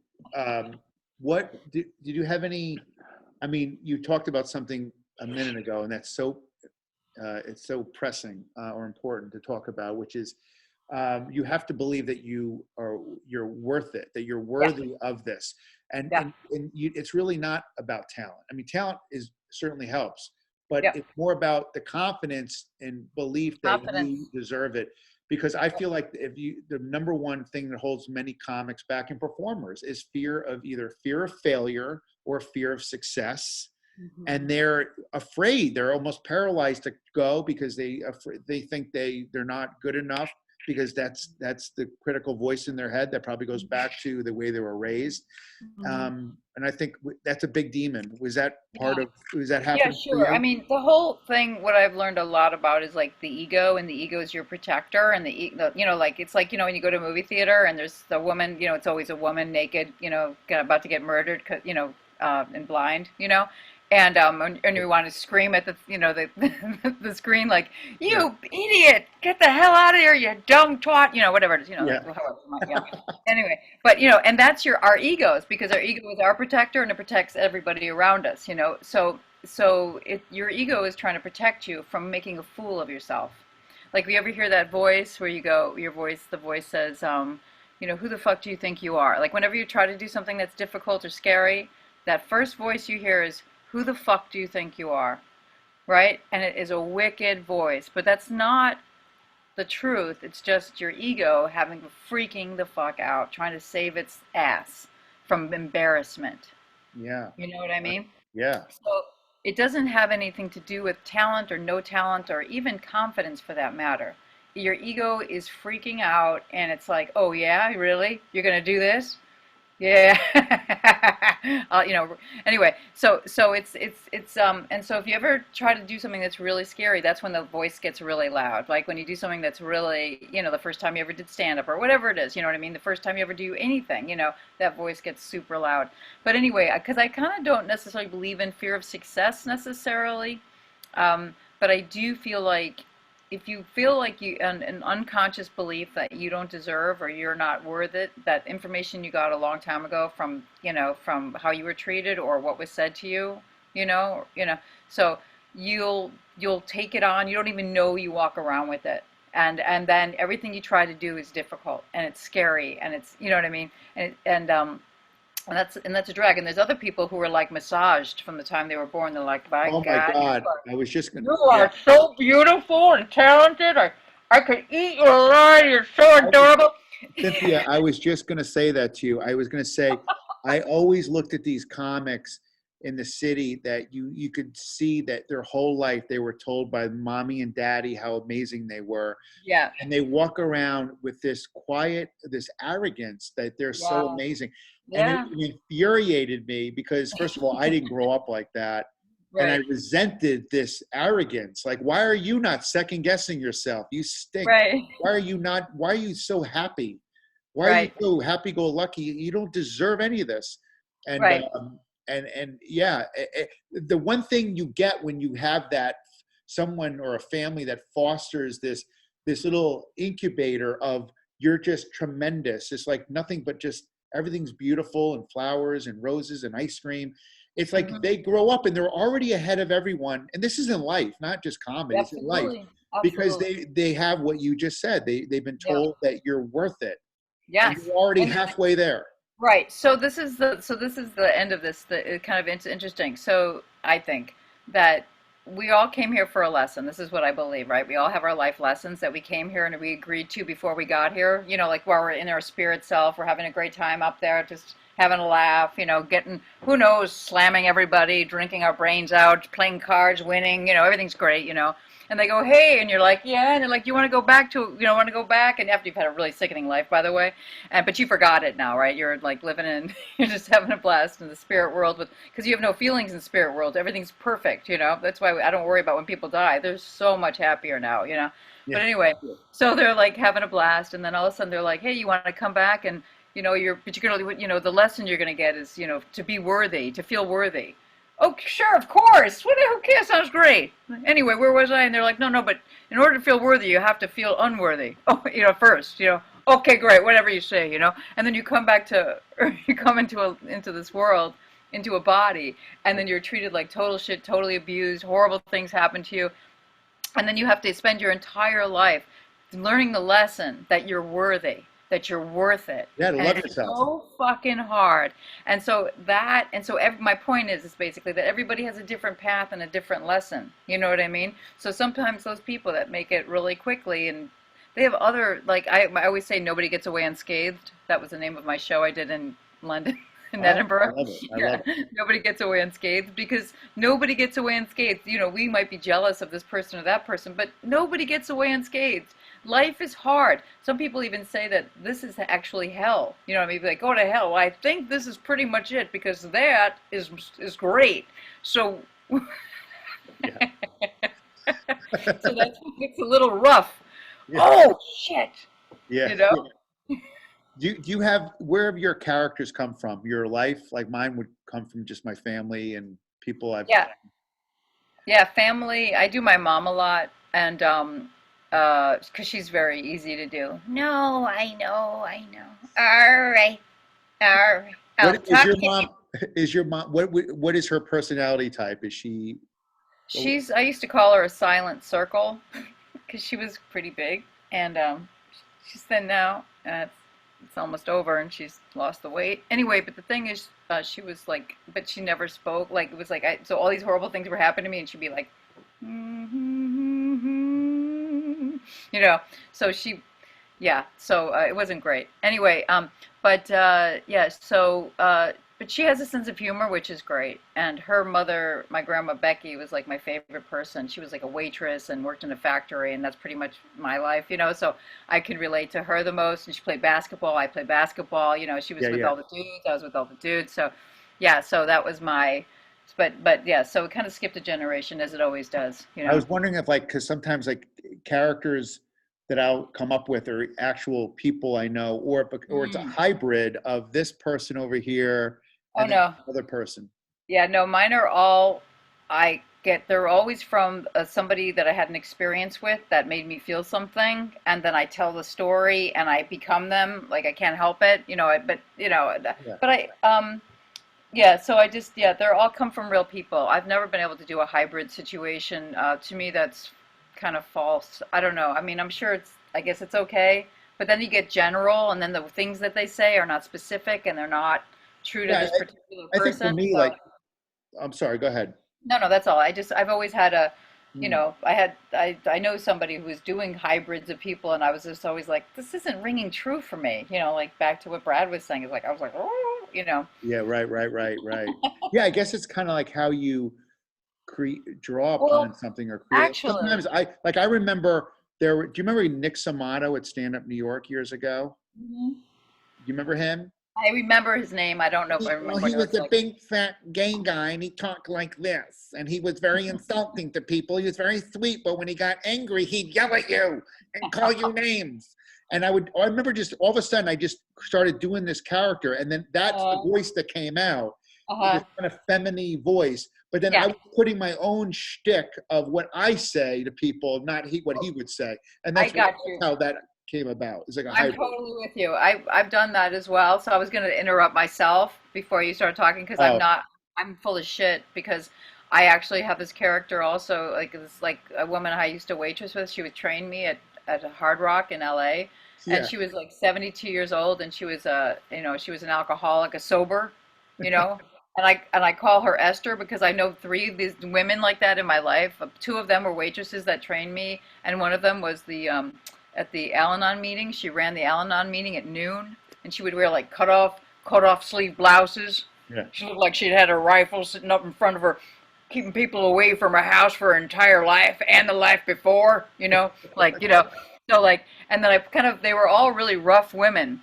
what did you have any? I mean, you talked about something a minute ago, and that's so it's so pressing or important to talk about, which is you have to believe that you're worth it, that you're worthy of this, and it's really not about talent. I mean, talent certainly helps, but it's more about the confidence and belief that you deserve it. Because I feel like the number one thing that holds many comics back and performers is either fear of failure or fear of success. Mm-hmm. And they're afraid, they're almost paralyzed to go because they think they're not good enough, because that's the critical voice in their head that probably goes back to the way they were raised. Mm-hmm. And I think that's a big demon. Was that was that happening? Yeah, sure. I mean, the whole thing, what I've learned a lot about is like the ego, and the ego is your protector, and like, it's like, when you go to a movie theater and there's the woman, it's always a woman naked, about to get murdered, and blind, and you want to scream at the the screen, like, you idiot, get the hell out of here, you dumb twat, whatever it is, Anyway, but and that's our egos, because our ego is our protector and it protects everybody around us, so your ego is trying to protect you from making a fool of yourself. Like, you ever hear that voice where you go, the voice says, who the fuck do you think you are? Like, whenever you try to do something that's difficult or scary, that first voice you hear is, who the fuck do you think you are? Right? And it is a wicked voice, but that's not the truth. It's just your ego having freaking the fuck out, trying to save its ass from embarrassment. Yeah. You know what I mean? Yeah. So it doesn't have anything to do with talent or no talent or even confidence, for that matter. Your ego is freaking out, and it's like, oh yeah, really? You're gonna do this? Yeah. Anyway, so it's and so if you ever try to do something that's really scary, that's when the voice gets really loud. Like when you do something that's really, the first time you ever did stand up or whatever it is, you know what I mean? The first time you ever do anything, that voice gets super loud. But anyway, because I kind of don't necessarily believe in fear of success necessarily, but I do feel like if you feel like an unconscious belief that you don't deserve or you're not worth it, that information you got a long time ago from how you were treated or what was said to you, so you'll take it on. You don't even know you walk around with it, and then everything you try to do is difficult and it's scary and it's, you know what I mean, and that's a drag. And there's other people who are like massaged from the time they were born. They're like, my God, I was just gonna. You are so beautiful and talented. I could eat you alive. You're so adorable. Cynthia, I was just gonna say that to you. I was gonna say, I always looked at these comics in the city that you could see that their whole life they were told by mommy and daddy how amazing they were. Yeah. And they walk around with this arrogance that they're so amazing. Yeah. And it infuriated me because, first of all, I didn't grow up like that. Right. And I resented this arrogance. Like, why are you not second guessing yourself? You stink. Right. Why are you so happy? Why are you so happy-go-lucky? You don't deserve any of this. And, the one thing you get when you have that someone or a family that fosters this little incubator of, you're just tremendous. It's like nothing but just everything's beautiful and flowers and roses and ice cream. It's like they grow up and they're already ahead of everyone. And this is in life, not just comedy. It's in life. Because they have what you just said. They've been told that you're worth it. Yes. And you're already halfway there. Right. So this is the end of this. It kind of interesting. So I think that we all came here for a lesson. This is what I believe, right? We all have our life lessons that we came here and we agreed to before we got here. Like while we're in our spirit self, we're having a great time up there, just having a laugh, getting, who knows, slamming everybody, drinking our brains out, playing cards, winning, everything's great, And they go, hey, and you're like, yeah, and they're like, you want to go back to, want to go back? And after you've had a really sickening life, by the way, but you forgot it now, right? You're like living in, you're just having a blast in the spirit world because you have no feelings in the spirit world. Everything's perfect, That's why I don't worry about when people die. They're so much happier now, Yeah. But anyway, so they're like having a blast, and then all of a sudden they're like, hey, you want to come back? And, you're particularly, the lesson you're going to get is, to be worthy, to feel worthy. Oh, sure, of course. Who cares? Sounds great. Anyway, where was I? And they're like, no, but in order to feel worthy, you have to feel unworthy. Oh, first, okay, great, whatever you say, and then you come back to, you come into this world, into a body, and then you're treated like total shit, totally abused, horrible things happen to you, and then you have to spend your entire life learning the lesson that you're worthy, that you're worth it. Yeah, to and love it's yourself. so fucking hard. My point is basically that everybody has a different path and a different lesson. You know what I mean? So sometimes those people that make it really quickly, and they have other, like I always say, nobody gets away unscathed. That was the name of my show I did in London. In Edinburgh. I love it. I love it. Nobody gets away unscathed, because nobody gets away unscathed. We might be jealous of this person or that person, but nobody gets away unscathed. Life is hard. Some people even say that this is actually hell. I mean, like, go to hell. Well, I think this is pretty much it, because that is great. So, so it's a little rough. Yeah. Oh shit. Yeah. Do you have, where have your characters come from? Your life? Like mine would come from just my family and people I've. Yeah, family. I do my mom a lot, and because she's very easy to do. No, I know. All right. Is your mom? What is her personality type? Is she? I used to call her a silent circle, because she was pretty big, and she's thin now. It's almost over, and she's lost the weight. Anyway, but the thing is, she was like, but she never spoke. Like, it was like, so all these horrible things were happening to me, and she'd be like, so it wasn't great. Anyway, but she has a sense of humor, which is great. And her mother, my grandma Becky, was like my favorite person. She was like a waitress and worked in a factory, and that's pretty much my life, so I could relate to her the most. And she played basketball, I played basketball, she was with all the dudes, I was with all the dudes. So so that was so it kind of skipped a generation, as it always does. I was wondering if, like, because sometimes like characters that I'll come up with are actual people I know, or it's a hybrid of this person over here and another person. Yeah, no, mine are all, they're always from somebody that I had an experience with that made me feel something, and then I tell the story and I become them, like I can't help it, so I just, they're all come from real people. I've never been able to do a hybrid situation. To me, that's kind of false. I don't know. I mean, I'm sure I guess it's okay, but then you get general, and then the things that they say are not specific, and they're not true to this particular person. I think for me, I'm sorry, go ahead. No, that's all. I've always had I know somebody who was doing hybrids of people, and I was just always like, this isn't ringing true for me. Like back to what Brad was saying, is like, I was like, oh, Yeah, right. Yeah, I guess it's kind of like how you draw upon something or create. Actually, sometimes I remember do you remember Nick Samato at Stand Up New York years ago? Mm-hmm. Do you remember him? I remember his name. I don't know if I remember. He was a big fat gay guy, and he talked like this, and he was very insulting to people. He was very sweet, but when he got angry, he'd yell at you and call you names. And I remember just all of a sudden I just started doing this character, and then that's the voice that came out, this kind of feminine voice. But then I was putting my own shtick of what I say to people, not what he would say, and that's how that came about. It's like I'm totally with you. I've done that as well. So I was going to interrupt myself before you start talking, because I'm full of shit, because I actually have this character also, like a woman I used to waitress with. She would train me at Hard Rock in LA. And she was like 72 years old, and she was she was an alcoholic, a sober, and I call her Esther, because I know 3 of these women like that in my life. 2 of them were waitresses that trained me, and one of them was at the Al-Anon meeting. She ran the Al-Anon meeting at noon, and she would wear like cut off sleeve blouses. Yeah. She looked like she'd had a rifle sitting up in front of her, keeping people away from her house for her entire life and the life before, So and then they were all really rough women,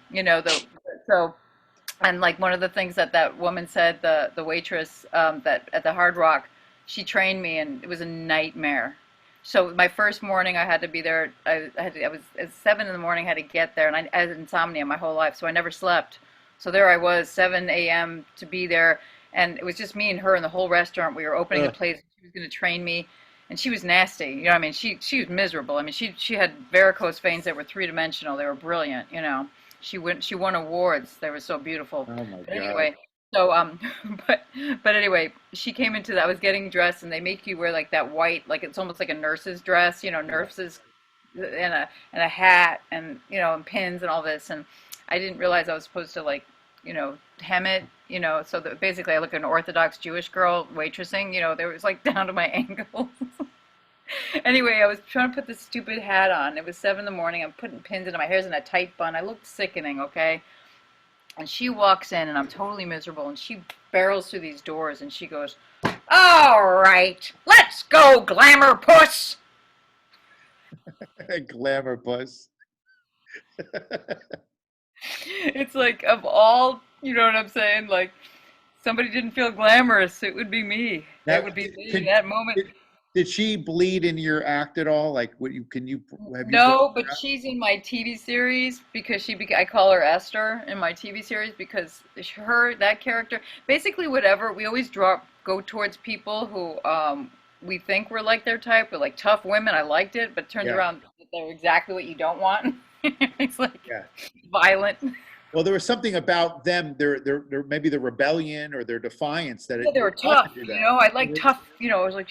and like one of the things that woman said, the waitress that at the Hard Rock, she trained me, and it was a nightmare. So my first morning I had to be there. I was at 7 in the morning. I had to get there, and I had insomnia my whole life, so I never slept. So there I was, 7 a.m. to be there, and it was just me and her in the whole restaurant. We were opening the place. She was going to train me, and she was nasty. You know, I mean, she was miserable. I mean, she had varicose veins that were three-dimensional. They were brilliant. You know, she won awards. They were so beautiful. Oh my But God. anyway, so but anyway, she came into that. I was getting dressed, and they make you wear like that white, like it's almost like a nurse's dress. You know, nurses and a hat, and you know, and pins and all this. And I didn't realize I was supposed to, like, you know, hem it, you know, so that basically I look like an Orthodox Jewish girl waitressing, you know, there was like down to my ankles. Anyway, I was trying to put this stupid hat on. It was 7 in the morning. I'm putting pins into my hair's in a tight bun. I looked sickening, okay? And she walks in, and I'm totally miserable, and she barrels through these doors, and she goes, "All right, let's go, glamour puss." Glamour puss. It's like, of all, you know what I'm saying? Like, somebody didn't feel glamorous, it would be me. That would be me in that moment. Did she bleed in your act at all? Like, what you have you? No, but she's in my TV series because I call her Esther in my TV series because that character, basically whatever, we always go towards people who we think we're like their type, but like tough women. I liked it, but turns around, they're exactly what you don't want. It's like violent. Well, there was something about them, their maybe the rebellion or their defiance that they were tough. You know, I like tough. You know, it was like,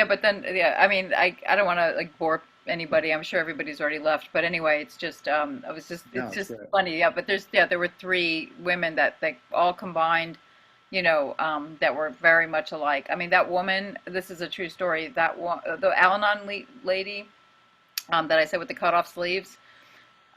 but then I mean, I don't want to like bore anybody. I'm sure everybody's already left. But anyway, it's just it's just funny. Yeah, but there were 3 women that all combined, you know, that were very much alike. I mean, that woman. This is a true story. That one, the Al-Anon lady, that I said with the cut off sleeves.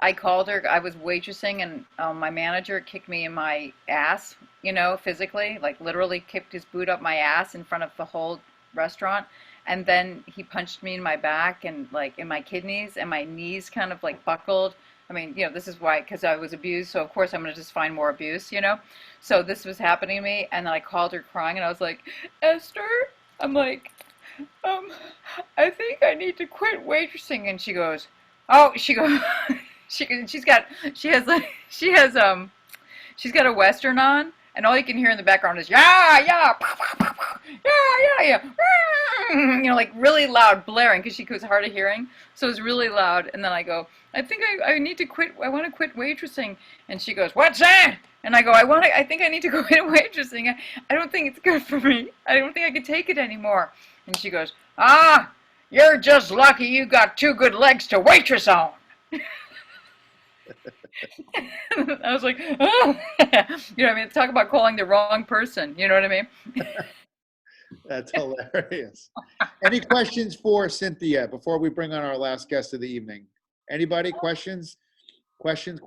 I called her. I was waitressing, and my manager kicked me in my ass, you know, physically, like literally kicked his boot up my ass in front of the whole restaurant. And then he punched me in my back and like in my kidneys, and my knees kind of like buckled. I mean, you know, this is why, because I was abused. So of course I'm going to just find more abuse, you know. So this was happening to me, and then I called her crying, and I was like, "Esther," I'm like, I think I need to quit waitressing. And she goes, "Oh," she goes. She's got a Western on, and all you can hear in the background is yeah, you know, like really loud blaring because she was hard of hearing, so it was really loud. And then I go, I think I need to quit. I want to quit waitressing. And she goes, "What's that?" And I go, I think I need to quit waitressing. I don't think it's good for me. I don't think I can take it anymore. And she goes, "You're just lucky you got 2 good legs to waitress on." I was like, oh. You know what I mean? Talk about calling the wrong person. You know what I mean? That's hilarious. Any questions for Cynthia before we bring on our last guest of the evening? Anybody? Questions? Questions?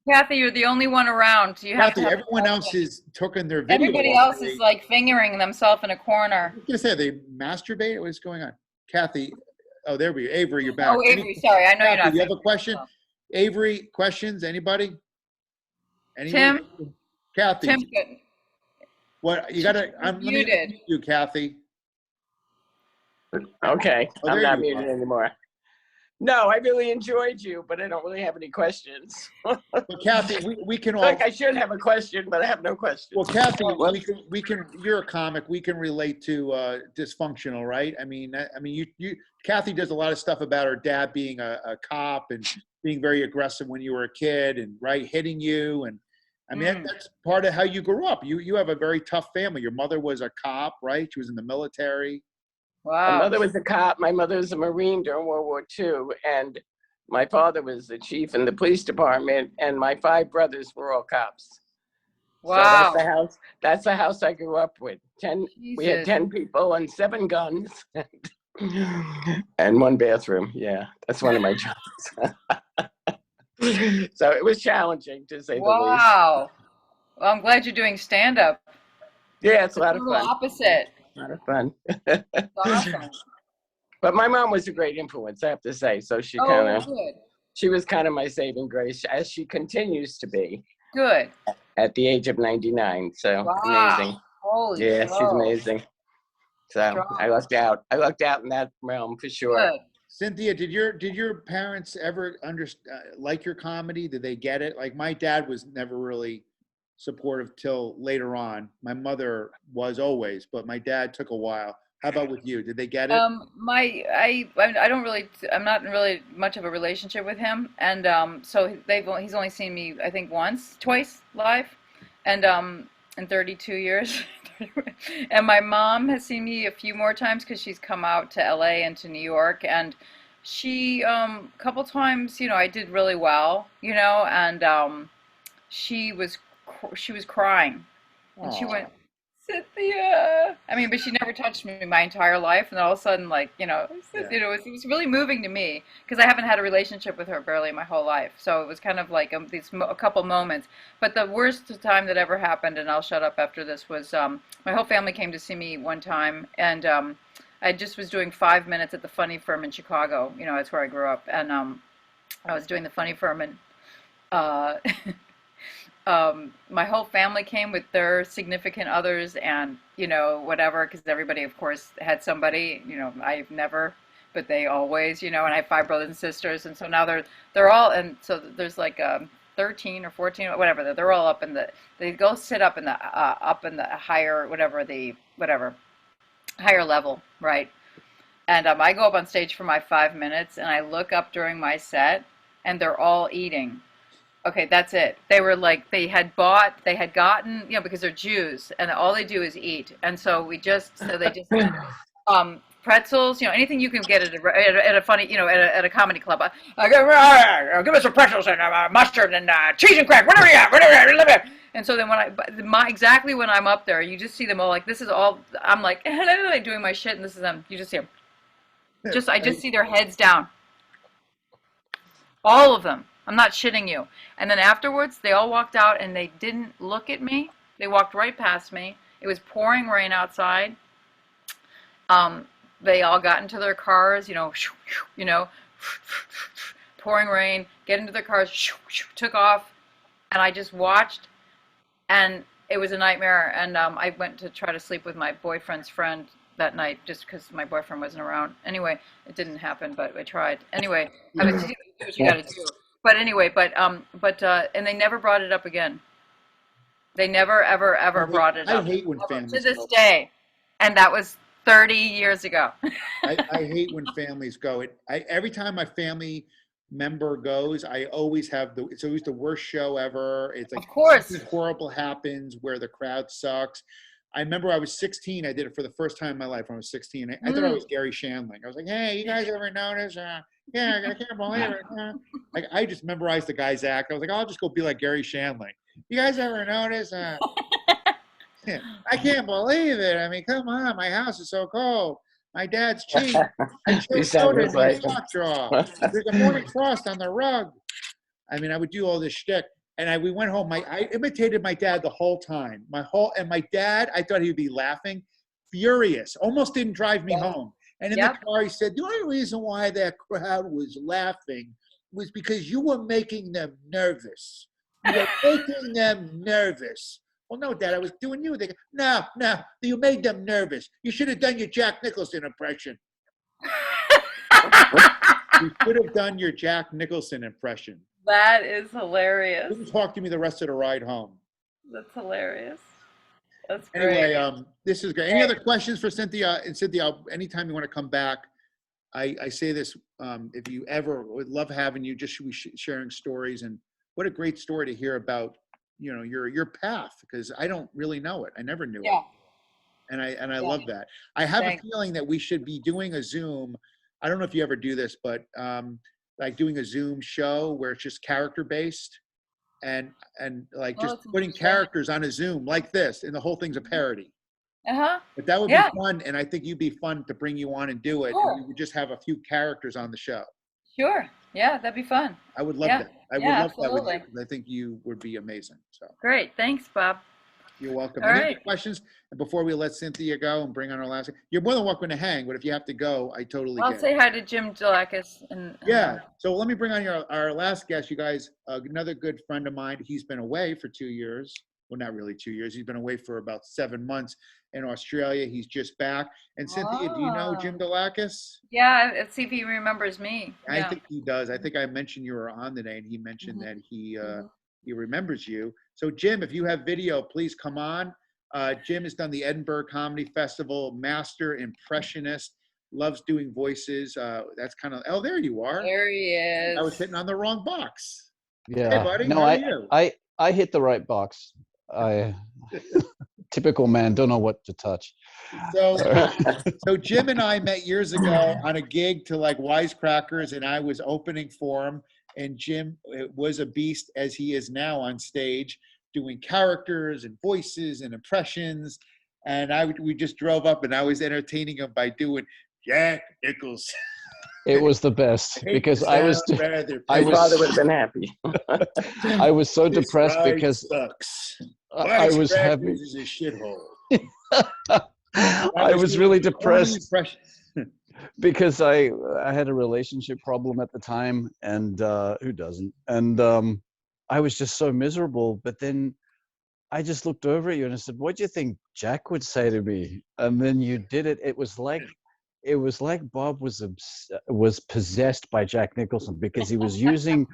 Kathy, you're the only one around. So you have Kathy, everyone else is taking their video. Everybody else is like fingering themselves in a corner. I was going to say, they masturbate? What's going on? Kathy, oh, there we go. Avery, you're back. Oh, Avery, sorry. I know you're not. You have a question? Avery, questions? Anybody? Tim? Kathy. Tim couldn't. What, you got to, let me mute you, Kathy. Okay, Oh, I'm not you muted anymore. No, I really enjoyed you, but I don't really have any questions. Well, Kathy, we can all. Like I should have a question, but I have no questions. Well, Kathy, we can. You're a comic. We can relate to dysfunctional, right? I mean, you. Kathy does a lot of stuff about her dad being a cop and being very aggressive when you were a kid, and hitting you, and I mean that's part of how you grew up. You have a very tough family. Your mother was a cop, right? She was in the military. Wow. My mother was a cop. My mother was a Marine during World War II, and my father was the chief in the police department, and my 5 brothers were all cops. Wow. So that's the house I grew up with. We had 10 people and 7 guns and 1 bathroom. Yeah, that's one of my jobs. So it was challenging, to say the least. Wow. Well, I'm glad you're doing stand-up. Yeah, it's a lot of fun. Opposite. A lot of fun. That's awesome. But my mom was a great influence, I have to say. So she was kind of my saving grace, as she continues to be. Good. At the age of 99. So amazing. Holy yeah, she's amazing. So I lucked out in that realm for sure. Good. Cynthia, did your parents ever like your comedy? Did they get it? Like my dad was never really supportive till later on. My mother was always, but my dad took a while. How about with you? Did they get it? I don't really, I'm not in really much of a relationship with him, and so he's only seen me, I think, twice live, and in 32 years. And my mom has seen me a few more times because she's come out to LA and to New York, and she a couple times, I did really well, and she was crying, and she went, Cynthia. I mean, but she never touched me my entire life, and all of a sudden, like, it was really moving to me because I haven't had a relationship with her barely my whole life. So it was kind of like a couple moments. But the worst time that ever happened, and I'll shut up after this, was my whole family came to see me one time, and I just was doing 5 minutes at the Funny Firm in Chicago. That's where I grew up, and I was doing the Funny Firm, and my whole family came with their significant others and, whatever, because everybody, of course, had somebody, I've never, but they always, and I have 5 brothers and sisters. And so now they're all, and so there's like 13 or 14, or whatever, they're all they go sit up in the higher, higher level, right? And I go up on stage for my 5 minutes, and I look up during my set, and they're all eating. Okay, that's it. They were like, they had gotten, because they're Jews, and all they do is eat. And so they just pretzels, anything you can get at a funny, at a comedy club. Give us some pretzels and mustard and cheese and crack, whatever you have. And so then exactly when I'm up there, you just see them all like, this is all, I'm like, doing my shit, and this is them. You just see them. I just see their heads down. All of them. I'm not shitting you. And then afterwards, they all walked out and they didn't look at me. They walked right past me. It was pouring rain outside. They all got into their cars, pouring rain, get into their cars, took off. And I just watched, and it was a nightmare. And I went to try to sleep with my boyfriend's friend that night just because my boyfriend wasn't around. Anyway, it didn't happen, but I tried. Anyway, I was do what you got to do. But anyway, and they never brought it up again. They never, ever, ever brought it up. I hate when families to this day, and that was 30 years ago. I hate when families go. Every time my family member goes, I always have it's always the worst show ever. It's like, of course, something horrible happens where the crowd sucks. I remember I was 16. I did it for the first time in my life when I was 16. I thought I was Gary Shandling. I was like, hey, you guys ever notice? Yeah, I can't believe it. Like, I just memorized the guy's act. I was like, I'll just go be like Gary Shandling. You guys ever notice? I can't believe it. I mean, come on. My house is so cold. My dad's cheap. I chilled soda in my sock drawer. There's a morning frost on the rug. I mean, I would do all this shtick. And we went home. I imitated my dad the whole time. And my dad, I thought he would be laughing, furious, almost didn't drive me home. And in the car, he said, the only reason why that crowd was laughing was because you were making them nervous. You were making them nervous. Well, no, Dad, I was doing you. They go, no, you made them nervous. You should have done your Jack Nicholson impression. You should have done your Jack Nicholson impression. That is hilarious. Didn't talk to me the rest of the ride home. That's hilarious. That's great. Anyway, this is great. Any other questions for Cynthia? And Cynthia, anytime you want to come back, I say this, if you ever would love having you, just sharing stories, and what a great story to hear about, your path, because I don't really know it. I never knew it. And I love that. I have a feeling that we should be doing a Zoom. I don't know if you ever do this, but like doing a Zoom show where it's just character based, and like just putting characters on a Zoom like this, and the whole thing's a parody. But that would be fun, and I think you'd be fun to bring you on and do it. And we would just have a few characters on the show. Sure. Yeah, that'd be fun. I would love that. I would love absolutely. that with you, because I think you would be amazing. So great. Thanks, Bob. You're welcome. All Any right. other questions? And before we let Cynthia go and bring on our last, you're more than welcome to hang, but if you have to go, I totally get it. I'll say hi to Jim Delakis. Yeah. So let me bring on our last guest, you guys. Another good friend of mine. He's been away for 2 years. Well, not really 2 years. He's been away for about 7 months in Australia. He's just back. And Cynthia, do you know Jim Delakis? Yeah, let's see if he remembers me. I think he does. I think I mentioned you were on today, and he mentioned that he remembers you. So Jim, if you have video, please come on. Jim has done the Edinburgh Comedy Festival, master impressionist, loves doing voices. That's kind of, oh, there you are. There he I was is. hitting on the wrong box. Yeah. Hey, buddy, No, how are you? I hit the right box. I typical man, don't know what to touch. So Jim and I met years ago on a gig to like Wisecrackers, and I was opening for him. And Jim was a beast as he is now on stage, doing characters and voices and impressions. And we just drove up, and I was entertaining him by doing Jack Nicholson. It was the best because My father would have been happy. I was so depressed because sucks. I was having. Is a shithole. I was really depressed because I had a relationship problem at the time, and who doesn't? And I was just so miserable. But then I just looked over at you and I said, "What do you think Jack would say to me?" And then you did it. It was like Bob was possessed by Jack Nicholson because he was using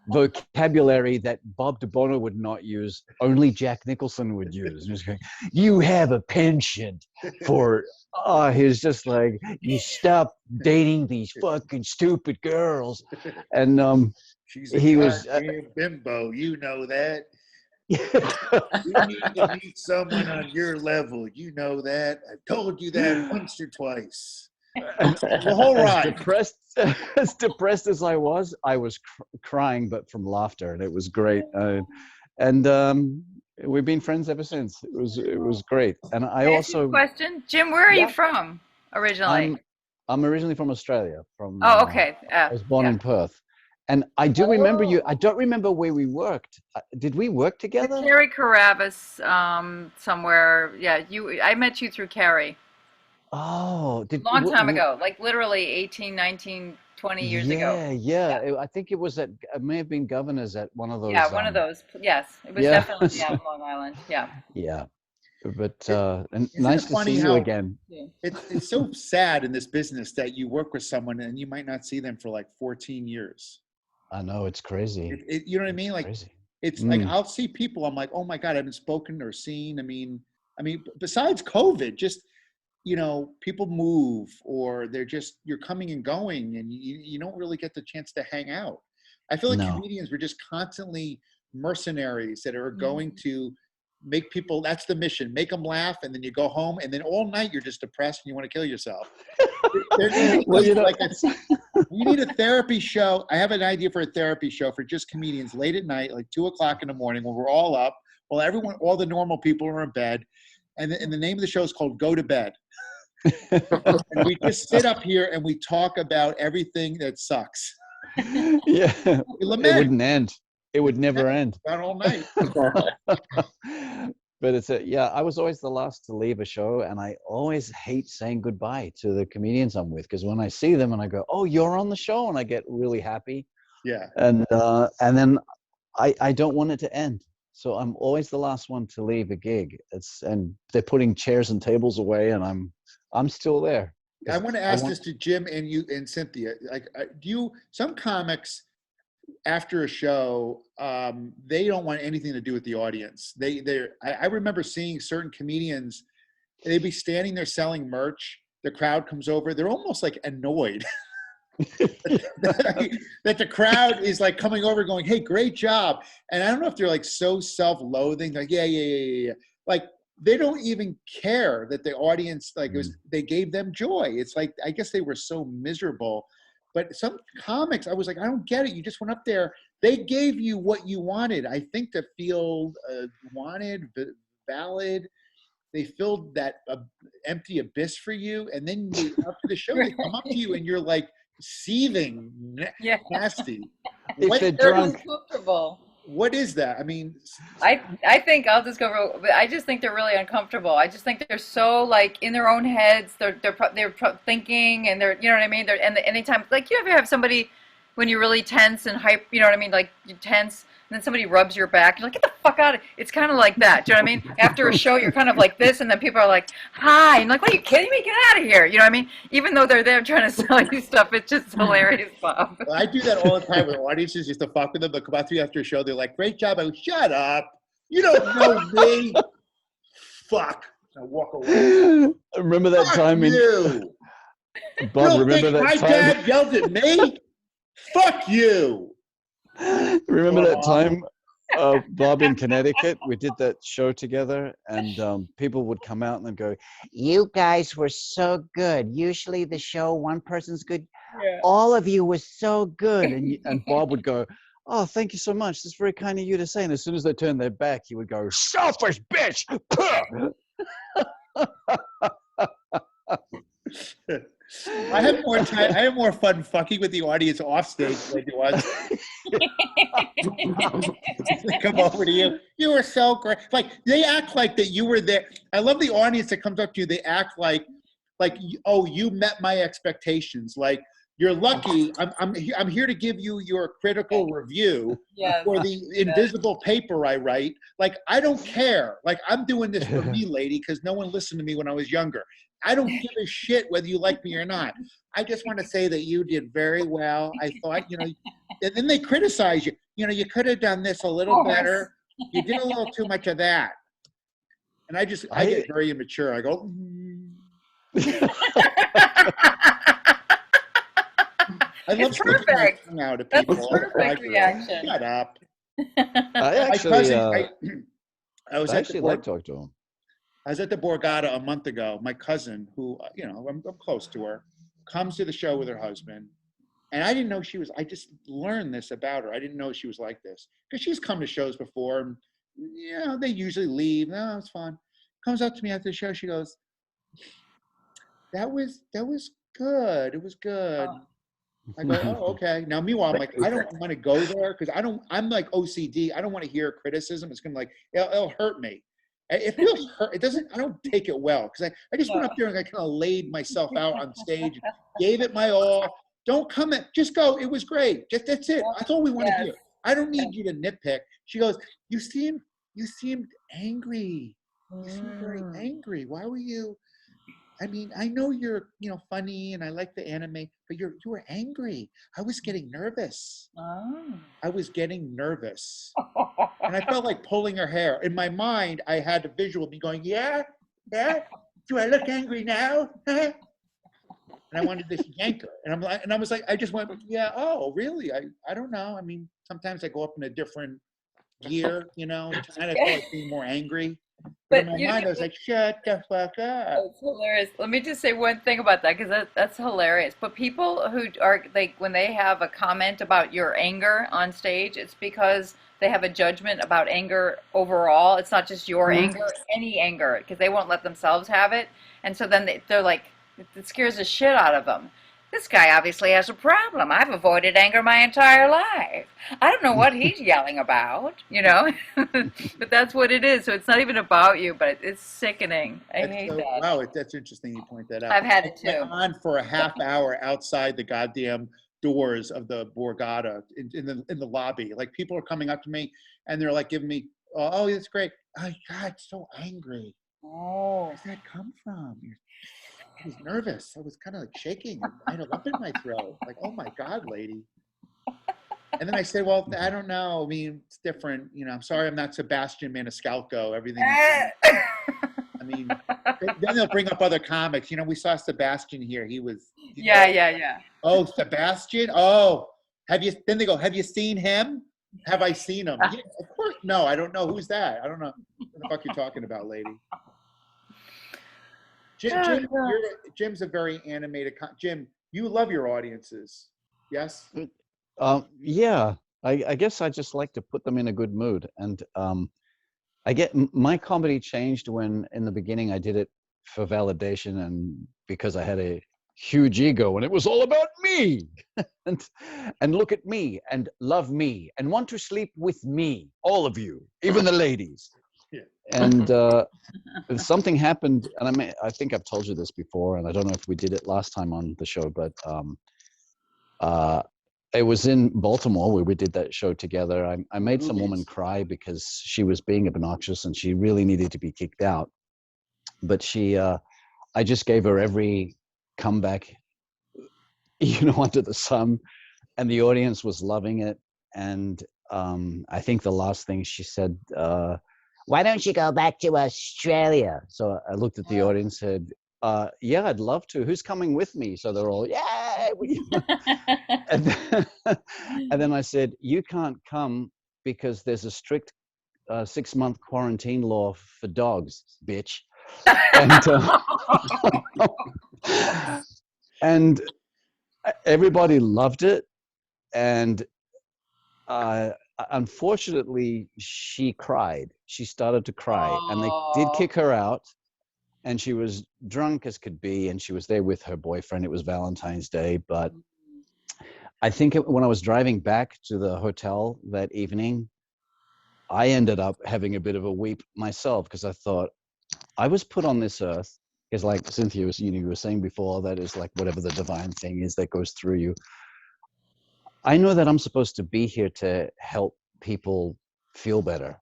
vocabulary that Bob DeBono would not use, only Jack Nicholson would use. He was going, "You have a penchant for," he was just like, "You stop dating these fucking stupid girls." And She's a he was bimbo, you know that. You need to meet someone on your level, you know that. I've told you that once or twice. The whole ride. As depressed as I was crying, but from laughter, and it was great. And we've been friends ever since. It was great. And I also question, Jim, where are you from originally? I'm originally from Australia. Oh, okay. I was born in Perth, and I do remember you. I don't remember where we worked. Did we work together? Carrie Carabas, somewhere. Yeah, I met you through Carrie. Oh, long time ago, like literally 18, 19, 20 years ago. Yeah. I think it may have been Governors at one of those. Yeah, one of those. Yes, it was definitely on Long Island. Yeah. Yeah, but and nice to see you again. It's so sad in this business that you work with someone and you might not see them for like 14 years. I know, it's crazy. You know what I mean? Like, it's like I'll see people. I'm like, oh my God, I haven't spoken or seen. I mean, besides COVID, just. People move, or you're coming and going, and you don't really get the chance to hang out. I feel like comedians were just constantly mercenaries that are going to make people, that's the mission, make them laugh, and then you go home, and then all night you're just depressed and you want to kill yourself. We need a therapy show. I have an idea for a therapy show for just comedians late at night, like 2:00 in the morning when we're all up, while all the normal people are in bed. And the name of the show is called Go to Bed. And we just sit up here and we talk about everything that sucks. Yeah. It wouldn't end. It would never end. Not all night. But I was always the last to leave a show, and I always hate saying goodbye to the comedians I'm with, because when I see them and I go, "Oh, you're on the show," and I get really happy. Yeah. And then I don't want it to end. So I'm always the last one to leave a gig. And they're putting chairs and tables away, and I'm still there. I want to ask this to Jim and you and Cynthia. Like, some comics after a show, they don't want anything to do with the audience. I remember seeing certain comedians, they'd be standing there selling merch. The crowd comes over. They're almost like annoyed. that the crowd is like coming over going, "Hey, great job." And I don't know if they're like so self-loathing, like yeah. Like they don't even care that the audience they gave them joy. It's like, I guess they were so miserable. But some comics, I was like, I don't get it. You just went up there. They gave you what you wanted. I think the field wanted, valid. They filled that empty abyss for you. And then after the show, they come up to you and you're like, seething, nasty. They're uncomfortable. What is that? I mean, I think I'll just go. I just think they're really uncomfortable. I just think they're so like in their own heads. They're thinking, and they're, you know what I mean. And anytime, like, you ever have somebody when you're really tense and hype, you know what I mean? Like, you're tense, and then somebody rubs your back. You're like, get the fuck out of it. It's kind of like that. Do you know what I mean? After a show, you're kind of like this, and then people are like, hi. And like, what, are you kidding me? Get out of here. You know what I mean? Even though they're there trying to sell you stuff, it's just hilarious, Bob. I do that all the time with audiences just to fuck with them. They'll come out to you after a show. They're like, great job. I go, shut up. You don't know me. Fuck. I walk away. Remember that Fuck time in you. Bob? You don't Remember think that my time? dad yelled at me? Fuck you. Remember that time, Bob, in Connecticut? We did that show together, and people would come out and they'd go, "You guys were so good. Usually the show, one person's good. Yeah. All of you were so good." And Bob would go, "Oh, thank you so much. That's very kind of you to say." And as soon as they turned their back, he would go, "Selfish bitch!" I have more time. I have more fun fucking with the audience off stage than I do on stage. They come over to you. You were so great. Like they act like that you were there. I love the audience that comes up to you. They act like, oh, you met my expectations. Like you're lucky. I'm here to give you your critical review for the invisible paper I write. Like I don't care. Like I'm doing this for me, lady, because no one listened to me when I was younger. I don't give a shit whether you like me or not. I just want to say that you did very well. I thought, and then they criticize you. You could have done this a little better. You did a little too much of that. And I get very immature. I go, I love sticking my tongue out at people. That's a perfect reaction. Shut up. I actually, I was actually like talking to him. I was at the Borgata a month ago. My cousin, who, I'm close to her, comes to the show with her husband. And I didn't know I just learned this about her. I didn't know she was like this. Because she's come to shows before. And, they usually leave. No, it's fun. Comes up to me after the show. She goes, that was good. It was good. I go, oh, okay. Now, meanwhile, I'm like, I don't want to go there because I'm like OCD. I don't want to hear criticism. It's going to it'll hurt me. It feels hurt. It doesn't, I don't take it well because I just went up there and I kind of laid myself out on stage, gave it my all. Don't come in, just go. It was great. That's it. That's all we want to hear. I don't need you to nitpick. She goes, you seemed angry. You seemed very angry. Why were you? I mean, I know you're, funny and I like the anime, but you were angry. I was getting nervous. I was getting nervous. And I felt like pulling her hair. In my mind, I had a visual of me going, yeah? Do I look angry now? And I wanted to yank her. And I was like, I just went, yeah, oh, really? I don't know. I mean, sometimes I go up in a different gear, tonight I felt like being more angry. But in my mind, I was like, shut the fuck up. That's hilarious. Let me just say one thing about that, because that's hilarious. But people who are, like, when they have a comment about your anger on stage, it's because they have a judgment about anger overall. It's not just your anger, any anger, because they won't let themselves have it. And so then they're like, it scares the shit out of them. This guy obviously has a problem. I've avoided anger my entire life. I don't know what he's yelling about, but that's what it is. So it's not even about you, but it's sickening. I hate that. Wow, that's interesting you point that out. I've had it too. I went on for a half hour outside the goddamn doors of the Borgata in the lobby. Like people are coming up to me and they're like giving me, oh, that's great. Oh, God, so angry. Oh. Where's that come from? I was nervous. I was kind of like shaking. I had a lump in my throat. Like, oh my God, lady. And then I said, well, I don't know. I mean, it's different. I'm sorry I'm not Sebastian Maniscalco. Everything. I mean, then they'll bring up other comics. We saw Sebastian here. He was. Yeah. Oh, Sebastian? Oh, then they go, have you seen him? Have I seen him? Yeah, of course. No, I don't know. Who's that? I don't know what the fuck you're talking about, lady. Jim's a very animated. Jim, you love your audiences, yes? Yeah. I guess I just like to put them in a good mood, and I get my comedy changed when in the beginning I did it for validation and because I had a huge ego and it was all about me and look at me and love me and want to sleep with me, all of you, even the ladies. And something happened, and I think I've told you this before, and I don't know if we did it last time on the show, but it was in Baltimore where we did that show together. I made some woman cry because she was being obnoxious and she really needed to be kicked out. But I just gave her every comeback, under the sun, and the audience was loving it. And I think the last thing she said, why don't you go back to Australia? So I looked at the audience, said, yeah, I'd love to. Who's coming with me? So they're all, yeah. And then I said, you can't come because there's a strict 6-month quarantine law for dogs, bitch. And everybody loved it. And unfortunately, she cried. She started to cry, and they did kick her out. And she was drunk as could be, and she was there with her boyfriend. It was Valentine's Day, but I think when I was driving back to the hotel that evening, I ended up having a bit of a weep myself, because I thought, I was put on this earth, is like Cynthia was, you were saying before, that is like whatever the divine thing is that goes through you. I know that I'm supposed to be here to help people feel better.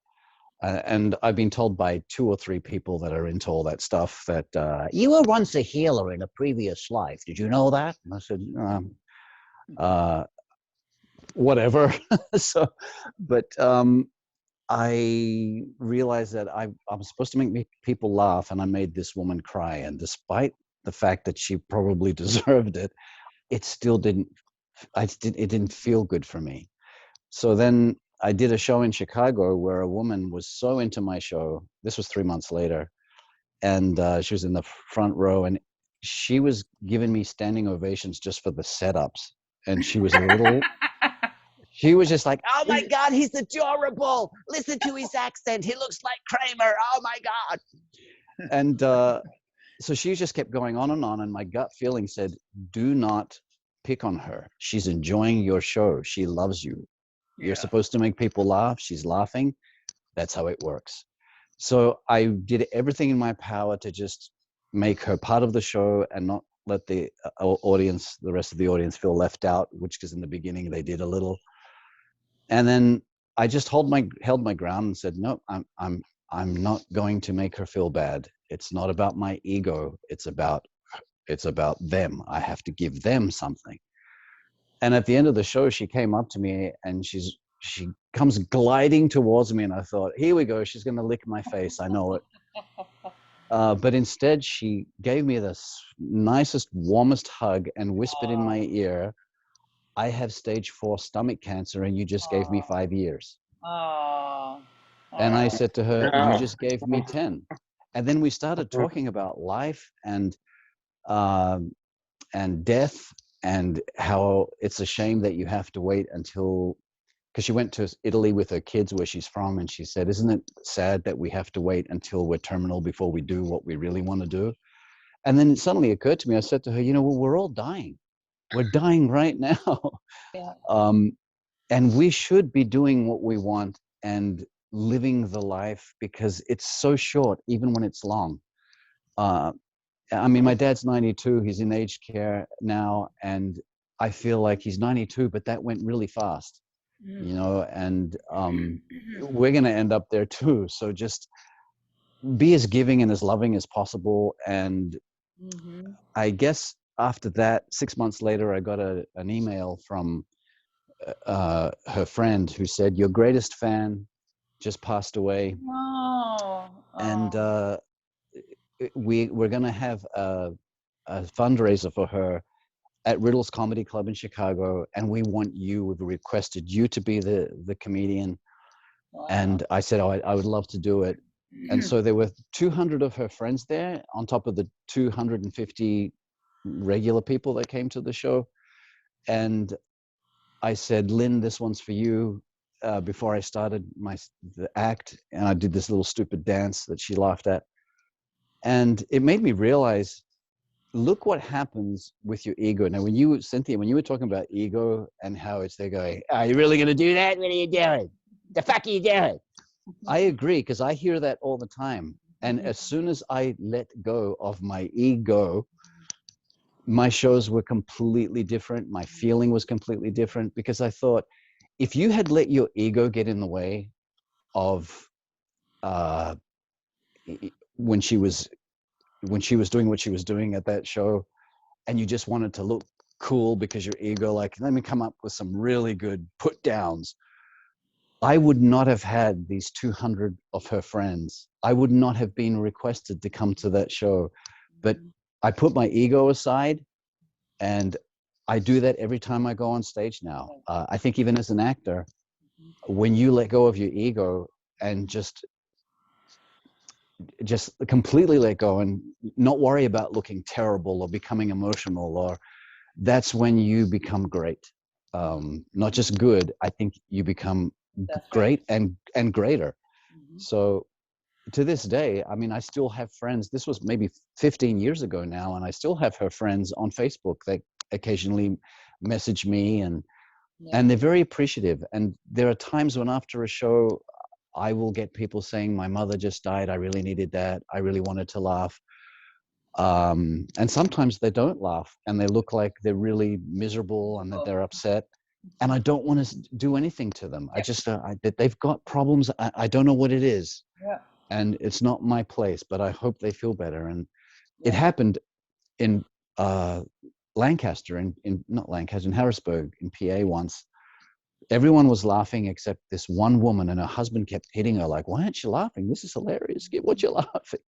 And I've been told by 2 or 3 people that are into all that stuff that you were once a healer in a previous life. Did you know that? And I said, whatever. So, but I realized that I'm supposed to make people laugh, and I made this woman cry. And despite the fact that she probably deserved it, it still didn't. It didn't feel good for me. So then I did a show in Chicago where a woman was so into my show. This was 3 months later, and she was in the front row, and she was giving me standing ovations just for the setups. And she was a little. She was just like, oh my God, he's adorable. Listen to his accent. He looks like Kramer. Oh my God. And so she just kept going on. And my gut feeling said, do not pick on her. She's enjoying your show. She loves you. You're supposed to make people laugh. She's laughing. That's how it works. So I did everything in my power to just make her part of the show and not let the audience, the rest of the audience, feel left out, which because in the beginning they did a little. And then I just held my ground and said, no, I'm not going to make her feel bad. It's not about my ego. It's about them. I have to give them something. And at the end of the show, she came up to me and she comes gliding towards me, and I thought, here we go. She's going to lick my face. I know it. But instead, she gave me the nicest, warmest hug and whispered in my ear, I have stage 4 stomach cancer, and you just gave me 5 years. And I said to her, you just gave me 10. And then we started talking about life and death, and how it's a shame that you have to wait until, because she went to Italy with her kids where she's from, and she said, isn't it sad that we have to wait until we're terminal before we do what we really want to do? And then it suddenly occurred to me, I said to her, well, we're all dying. We're dying right now. Yeah. And we should be doing what we want and living the life, because it's so short, even when it's long. I mean, my dad's 92. He's in aged care now. And I feel like he's 92, but that went really fast, and we're going to end up there too. So just be as giving and as loving as possible. And I guess after that, 6 months later, I got an email from her friend who said, your greatest fan just passed away. And we're going to have a fundraiser for her at Riddle's Comedy Club in Chicago, and we've requested you to be the comedian. And I said, I would love to do it. And so there were 200 of her friends there, on top of the 250 regular people that came to the show. And I said, Lynn, this one's for you. Before I started the act, and I did this little stupid dance that she laughed at. And it made me realize, look what happens with your ego. Now, Cynthia, when you were talking about ego and how it's they're going, are you really going to do that? What are you doing? The fuck are you doing? I agree, because I hear that all the time. And as soon as I let go of my ego, my shows were completely different. My feeling was completely different, because I thought, if you had let your ego get in the way of when she was doing what she was doing at that show, and you just wanted to look cool because your ego, like, let me come up with some really good put downs, I would not have had these 200 of her friends. I would not have been requested to come to that show. But I put my ego aside, and I do that every time I go on stage now. I think even as an actor, when you let go of your ego and just completely let go and not worry about looking terrible or becoming emotional, or that's when you become great. Not just good. I think you become great and greater. So to this day, I mean, I still have friends. This was maybe 15 years ago now, and I still have her friends on Facebook that occasionally message me, and they're very appreciative. And there are times when after a show, I will get people saying, my mother just died. I really needed that. I really wanted to laugh. And sometimes they don't laugh and they look like they're really miserable and that they're upset. And I don't want to do anything to them. I just, they've got problems. I don't know what it is. And it's not my place, but I hope they feel better. And it happened in Lancaster, not Lancaster, in Harrisburg, in PA once. Everyone was laughing except this one woman, and her husband kept hitting her like, why aren't you laughing? This is hilarious. Get what you're laughing.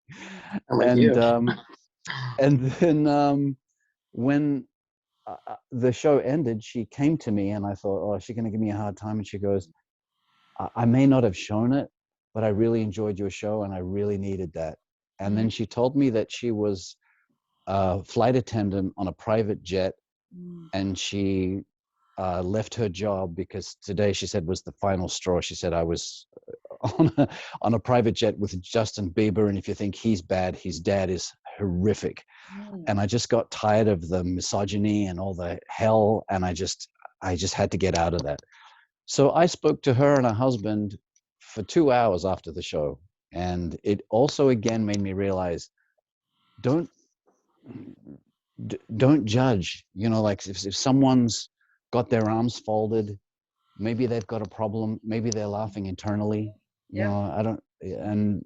And then when the show ended, she came to me and I thought, oh, is she going to give me a hard time? And she goes, I may not have shown it, but I really enjoyed your show and I really needed that. And then she told me that she was a flight attendant on a private jet, and she left her job because today, she said, was the final straw. She said, I was on a private jet with Justin Bieber, and if you think he's bad, his dad is horrific. And I just got tired of the misogyny and all the hell, and I just had to get out of that. So I spoke to her and her husband for 2 hours after the show, and it also again made me realize, don't judge. You know, like if someone's got their arms folded, maybe they've got a problem, maybe they're laughing internally. You know, I don't, and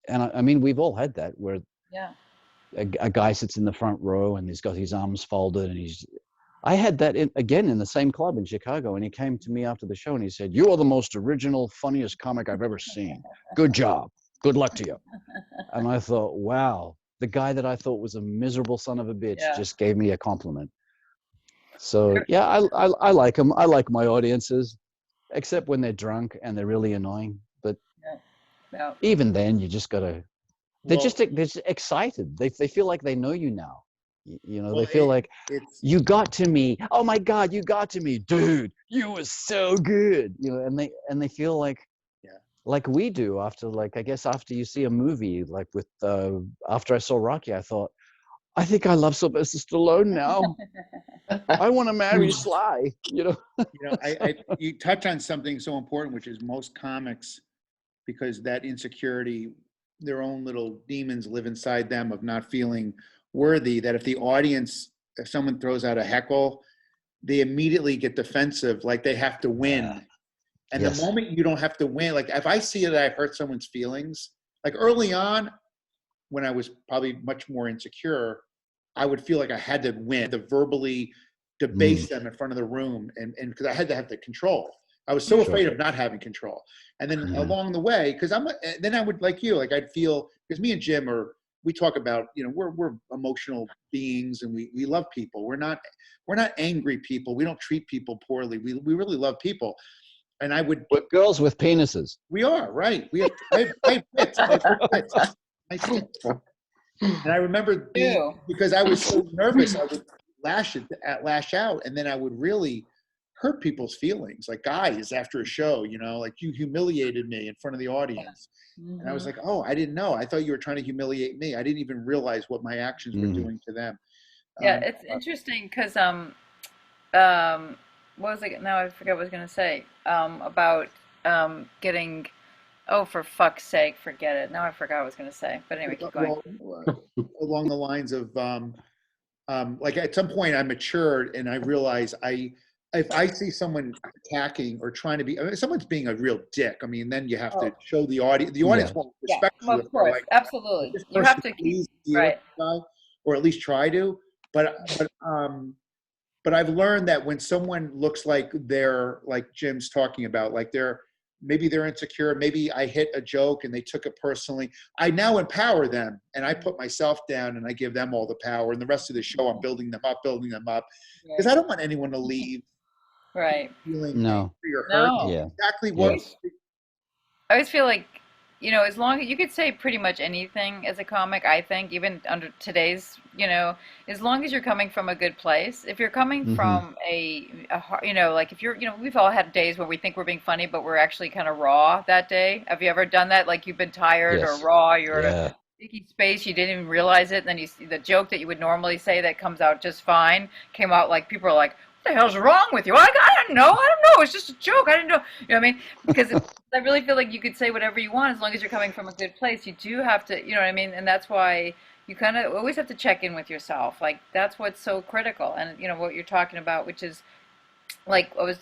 I mean, we've all had that where a guy sits in the front row and he's got his arms folded, and I had that again in the same club in Chicago, and he came to me after the show and he said, you are the most original, funniest comic I've ever seen. Good job. Good luck to you. And I thought, wow, the guy that I thought was a miserable son of a bitch just gave me a compliment. So yeah, I like them. I like my audiences, except when they're drunk and they're really annoying. But even then, you just gotta. They're just excited. They feel like they know you now. You know, they feel like you got to me. Oh my God, you got to me, dude. You were so good. You know, and they feel like we do after, like, I guess after you see a movie, like with after I saw Rocky, I thought, I think I love Sylvester Stallone now. I want to marry Sly. You know. You touch on something so important, which is most comics, because that insecurity, their own little demons live inside them of not feeling worthy, that if someone throws out a heckle, they immediately get defensive, like they have to win. And the moment you don't have to win, like if I see that I've hurt someone's feelings, like early on when I was probably much more insecure, I would feel like I had to win, to verbally debase them in front of the room, and because I had to have the control. I was so afraid of not having control. And then along the way, because then I would, like you, like I'd feel, because me and Jim we talk about, you know, we're emotional beings, and we love people. We're not angry people. We don't treat people poorly. We really love people. And I would. With girls with penises. We are, right. We have, I have bits. And I remember because I was so nervous, I would lash out, and then I would really hurt people's feelings. Like, guys, after a show, you know, like, you humiliated me in front of the audience. And I was like, oh, I didn't know. I thought you were trying to humiliate me. I didn't even realize what my actions were doing to them. It's interesting because what was it? Now I forget what I was going to say about getting. Oh, for fuck's sake, forget it. Now I forgot what I was going to say. But anyway, keep going. Along the lines of, like, at some point I matured and I realized if I see someone attacking or trying to be, someone's being a real dick, I mean, then you have to show the audience. The audience won't respect you. Of course, like, absolutely. You have to keep, or at least try to. But but I've learned that when someone looks like they're, like Jim's talking about, like maybe they're insecure, maybe I hit a joke and they took it personally, I now empower them and I put myself down and I give them all the power. And the rest of the show, I'm building them up, because I don't want anyone to leave feeling angry or hurt. No. Yeah. Exactly what. Yes. I always feel like, you know, as long as you could say pretty much anything as a comic, I think, even under today's, you know, as long as you're coming from a good place. If you're coming from you know, like if you're, you know, we've all had days where we think we're being funny, but we're actually kind of raw that day. Have you ever done that? Like you've been tired or raw, you're in a sticky space, you didn't even realize it, and then you see the joke that you would normally say that comes out just fine, came out like people are like, what the hell's wrong with you? I don't know. It's just a joke. I didn't know. You know what I mean? Because I really feel like you could say whatever you want as long as you're coming from a good place. You do have to, you know what I mean? And that's why you kind of always have to check in with yourself. Like that's what's so critical. And you know what you're talking about, which is like I was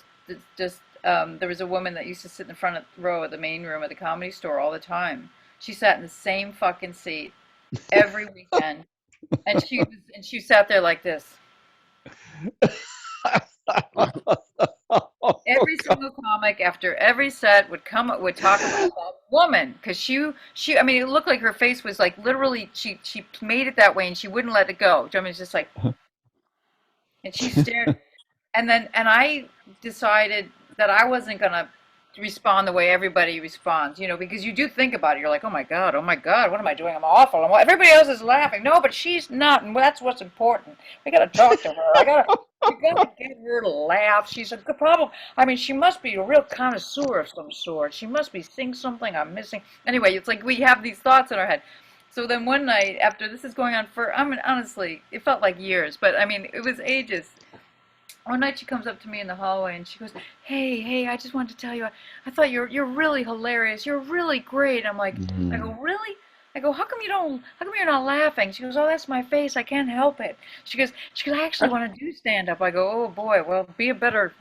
just there was a woman that used to sit in the front row of the main room of the Comedy Store all the time. She sat in the same fucking seat every weekend, and she sat there like this. Every single comic after every set would talk about that woman, because she I mean, it looked like her face was like literally she made it that way and she wouldn't let it go. I mean, it's just like, and she stared, and I decided that I wasn't gonna respond the way everybody responds, you know, because you do think about it. You're like, oh my god, what am I doing? I'm awful. Everybody else is laughing. No, but she's not, and that's what's important. We gotta talk to her. We gotta get her to laugh. She's a good problem. I mean, she must be a real connoisseur of some sort. She must be seeing something I'm missing. Anyway, it's like we have these thoughts in our head. So then one night, after this is going on for, I mean, honestly, it felt like years, but I mean, it was ages. One night she comes up to me in the hallway and she goes, hey, I just wanted to tell you, I thought you're really hilarious. You're really great. I'm like, I go, really? I go, how come you're not laughing? She goes, oh, that's my face. I can't help it. She goes, I actually want to do stand up. I go, oh boy, well, be a better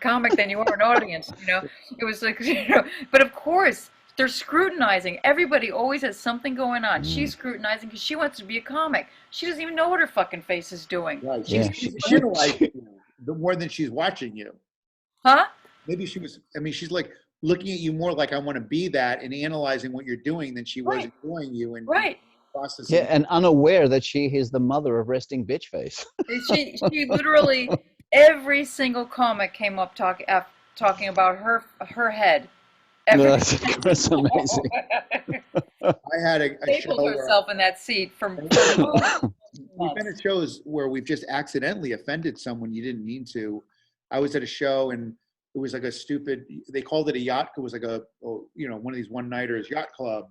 comic than you are an audience. You know, it was like, you know, but of course, they're scrutinizing. Everybody always has something going on. She's scrutinizing because she wants to be a comic. She doesn't even know what her fucking face is doing. Right. She's analyzing you more than she's watching you. Huh? Maybe she's like looking at you more like I want to be that and analyzing what you're doing than she was enjoying you and processing. Yeah, and unaware that she is the mother of resting bitch face. She literally, every single comic came up talking about her head. That's amazing. I had a stapled show herself in that seat from we've been at shows where we've just accidentally offended someone you didn't mean to. I was at a show and it was like they called it a yacht. It was like one of these one-nighters yacht club.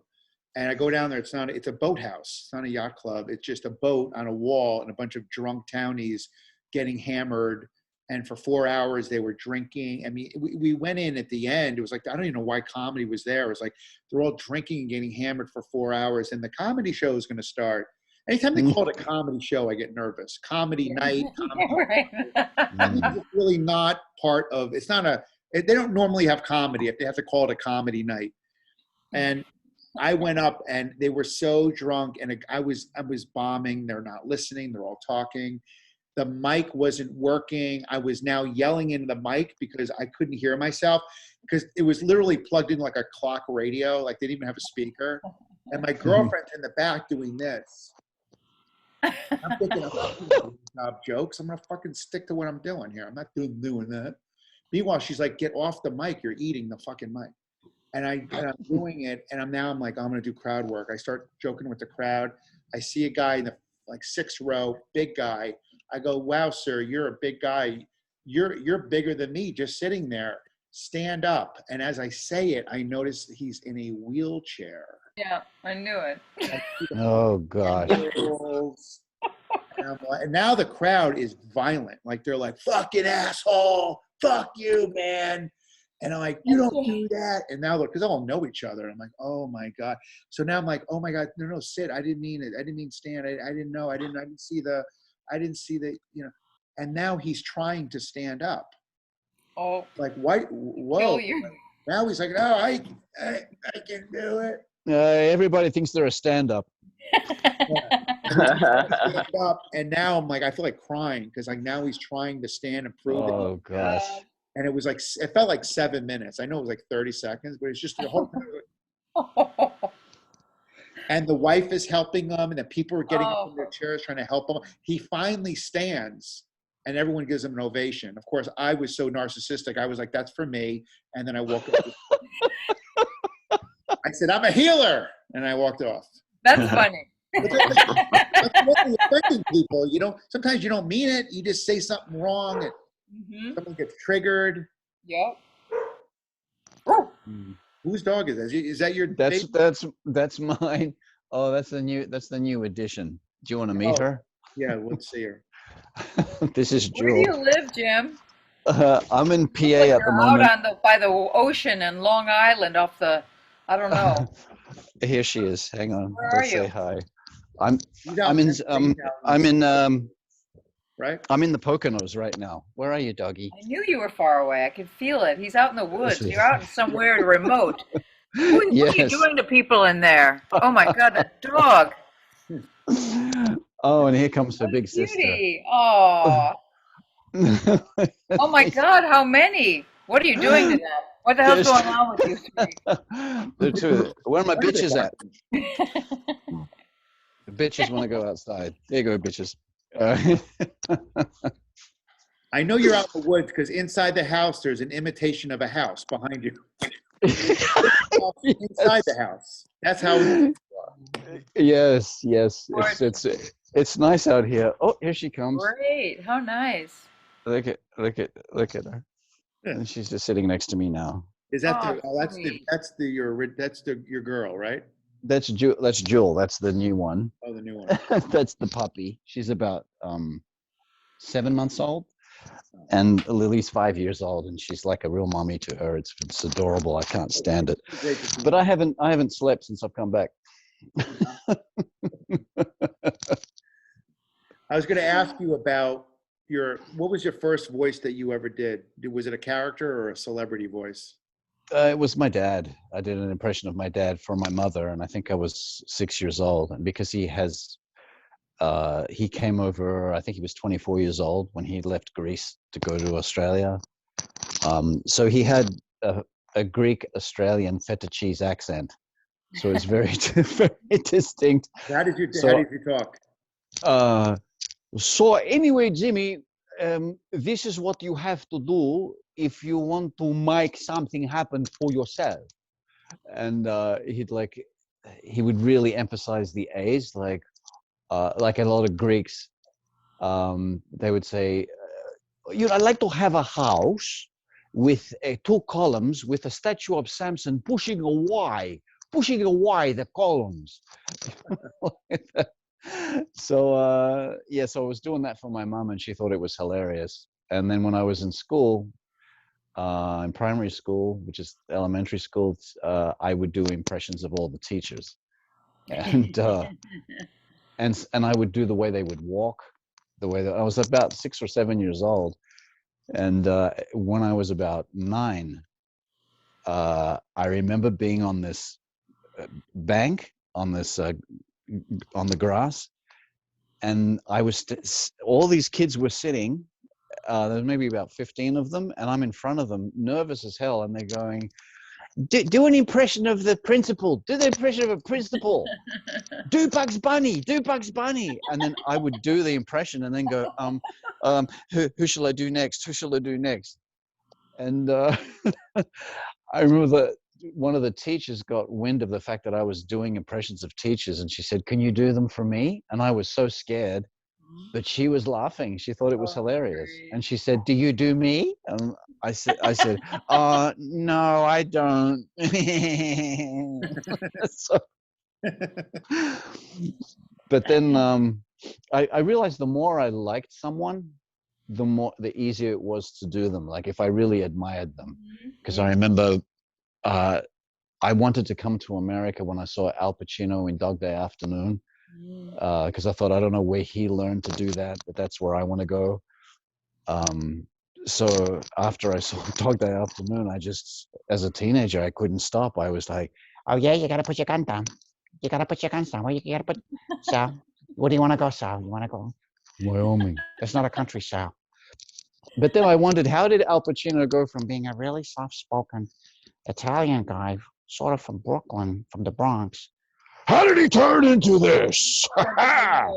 And I go down there, it's a boathouse. It's not a yacht club. It's just a boat on a wall and a bunch of drunk townies getting hammered. And for 4 hours, they were drinking. I mean, we went in at the end. It was like, I don't even know why comedy was there. It was like, they're all drinking and getting hammered for 4 hours. And the comedy show is going to start. Anytime they call it a comedy show, I get nervous. Comedy night. It's really not part of, they don't normally have comedy if they have to call it a comedy night. And I went up and they were so drunk and I was bombing. They're not listening. They're all talking. The mic wasn't working. I was now yelling into the mic because I couldn't hear myself because it was literally plugged in like a clock radio. Like they didn't even have a speaker. And my girlfriend's in the back doing this. I'm thinking, I'm not doing jokes. I'm going to fucking stick to what I'm doing here. I'm not doing that. Meanwhile, she's like, get off the mic. You're eating the fucking mic. And I'm doing it. And I'm like, I'm going to do crowd work. I start joking with the crowd. I see a guy in the like 6th row, big guy. I go, wow, sir, you're a big guy. You're bigger than me just sitting there. Stand up. And as I say it, I notice he's in a wheelchair. Yeah, I knew it. Oh, gosh. And now the crowd is violent. Like they're like, fucking asshole. Fuck you, man. And I'm like, you don't do that. And now because they all know each other. I'm like, oh my God. So now I'm like, oh my God, no, sit. I didn't mean it. I didn't mean stand. I didn't know. I didn't see the, you know. And now he's trying to stand up. Oh. Like, what? Whoa. Now he's like, no, I can do it. Everybody thinks they're a stand-up. Stand up, and now I'm like, I feel like crying because like now he's trying to stand and prove it. Oh gosh. And it was like, it felt like 7 minutes. I know it was like 30 seconds, but it's just the whole time. And the wife is helping him, and the people are getting up from their chairs trying to help him. He finally stands, and everyone gives him an ovation. Of course, I was so narcissistic. I was like, that's for me. And then I walked off. I said, I'm a healer. And I walked off. That's funny. That's what you're affecting people. You don't, sometimes you don't mean it. You just say something wrong and someone gets triggered. Yep. Whose dog is that? Is that your That's mine. Oh, that's the new addition. Do you want to meet her? Yeah, let's see her. This is Where Jewel. do you live, Jim? I'm in PA Like at the moment. out on by the ocean in Long Island off the, I don't know. Here she is. Hang on. Where Let's are say you? hi. Right? I'm in the Poconos right now. Where are you, doggy? I knew you were far away. I could feel it. He's out in the woods. You're out in somewhere remote. What are you doing to people in there? Oh my God, that dog. Oh, and here comes the big sister. Oh. Oh my God, how many? What are you doing to them? What the hell's going on with you three? They're two. Where are my bitches at? The bitches want to go outside. There you go, bitches. I know you're out in the woods because inside the house there's an imitation of a house behind you. Inside the house. That's how. Yes. It's nice out here. Oh, here she comes. Great. How nice. Look at her. And she's just sitting next to me now. Is that that's your girl, right? That's Jewel. That's the new one. Oh, the new one. That's the puppy. She's about 7 months old, and Lily's 5 years old, and she's like a real mommy to her. It's adorable. I can't stand it. But I haven't slept since I've come back. I was going to ask you about what was your first voice that you ever did? Was it a character or a celebrity voice? It was my dad. I did an impression of my dad for my mother, and I think I was 6 years old. And because he came over, I think he was 24 years old when he left Greece to go to Australia. So he had a Greek Australian feta cheese accent. So it's very, very distinct. How did you talk? So anyway, Jimmy, this is what you have to do if you want to make something happen for yourself. And he would really emphasize the A's, like a lot of Greeks. They would say, I'd like to have a house with 2 columns with a statue of Samson pushing away the columns. So I was doing that for my mom, and she thought it was hilarious. And then when I was in school, in primary school, which is elementary school, I would do impressions of all the teachers, and I would do the way they would walk, the way that I was about 6 or 7 years old, and when I was about 9, I remember being on this bank on the grass, and I was all these kids were sitting. There's maybe about 15 of them, and I'm in front of them, nervous as hell, and they're going, do an impression of the principal. Do the impression of a principal. Do Bugs Bunny. And then I would do the impression and then go, who shall I do next? And I remember that one of the teachers got wind of the fact that I was doing impressions of teachers, and she said, "Can you do them for me?" And I was so scared, but she was laughing. She thought it was hilarious. Great. And she said, "Do you do me?" And I said, "No, I don't." But then I realized the more I liked someone, the easier it was to do them. Like if I really admired them, because I remember I wanted to come to America when I saw Al Pacino in Dog Day Afternoon, because I thought, I don't know where he learned to do that, but that's where I want to go. So after I saw Dog Day Afternoon, I just, as a teenager, I couldn't stop. I was like, "Oh yeah, you got to put your gun down. You gotta put your guns down. Where you gotta put, Sal? Where do you want to go, Sal? You want to go Wyoming? That's not a country, Sal. But then I wondered, how did Al Pacino go from being a really soft-spoken Italian guy, sort of from Brooklyn, from the Bronx? How did he turn into this? Yeah.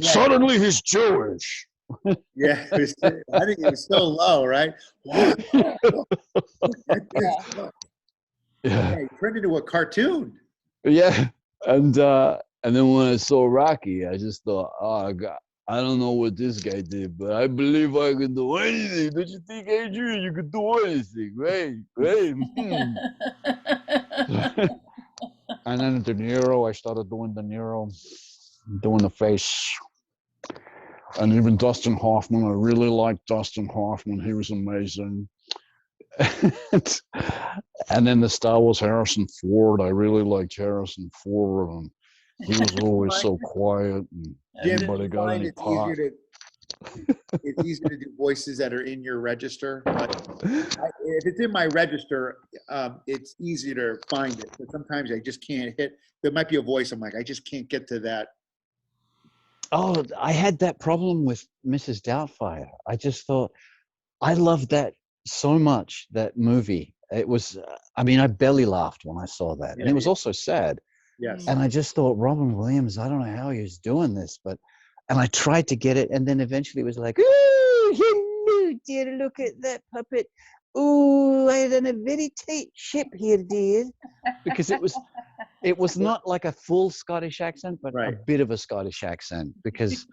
Suddenly he's Jewish. Yeah, I think it was so low, right? What? Yeah, he turned into a cartoon. Yeah, and then when I saw Rocky, I just thought, oh God, I don't know what this guy did, but I believe I can do anything. Don't you think, Adrian? You can do anything, right? Right? And then De Niro, I started doing De Niro, doing the face. And even Dustin Hoffman, I really liked Dustin Hoffman. He was amazing. And then the Star Wars Harrison Ford, I really liked Harrison Ford. And he was always so quiet. And anybody got any pot? It's easier to do voices that are in your register. But if it's in my register, it's easier to find it. But sometimes I just can't hit. There might be a voice. I'm like, I just can't get to that. Oh, I had that problem with Mrs. Doubtfire. I just thought, I loved that so much, that movie. It was, I mean, I barely laughed when I saw that. And it was also sad. Yes. And I just thought, Robin Williams, I don't know how he was doing this, and I tried to get it. And then eventually it was like, ooh, hello, dear, look at that puppet. Ooh, I had a very tight ship here, dear. Because it was not like a full Scottish accent, but a bit of a Scottish accent, because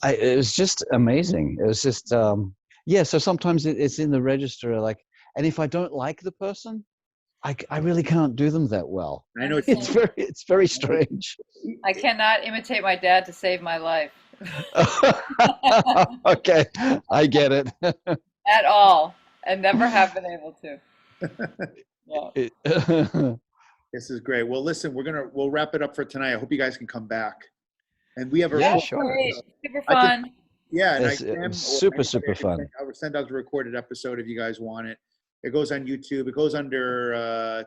it was just amazing. It was just, yeah, so sometimes it's in the register, like, and if I don't like the person, I really can't do them that well. I know it's very strange. I cannot imitate my dad to save my life. Okay, I get it. At all. And never have been able to. Yeah. This is great. Well, listen, we'll wrap it up for tonight. I hope you guys can come back. And we have a great. Super fun. And super fun. I'll send out the recorded episode if you guys want it. It goes on YouTube. It goes under.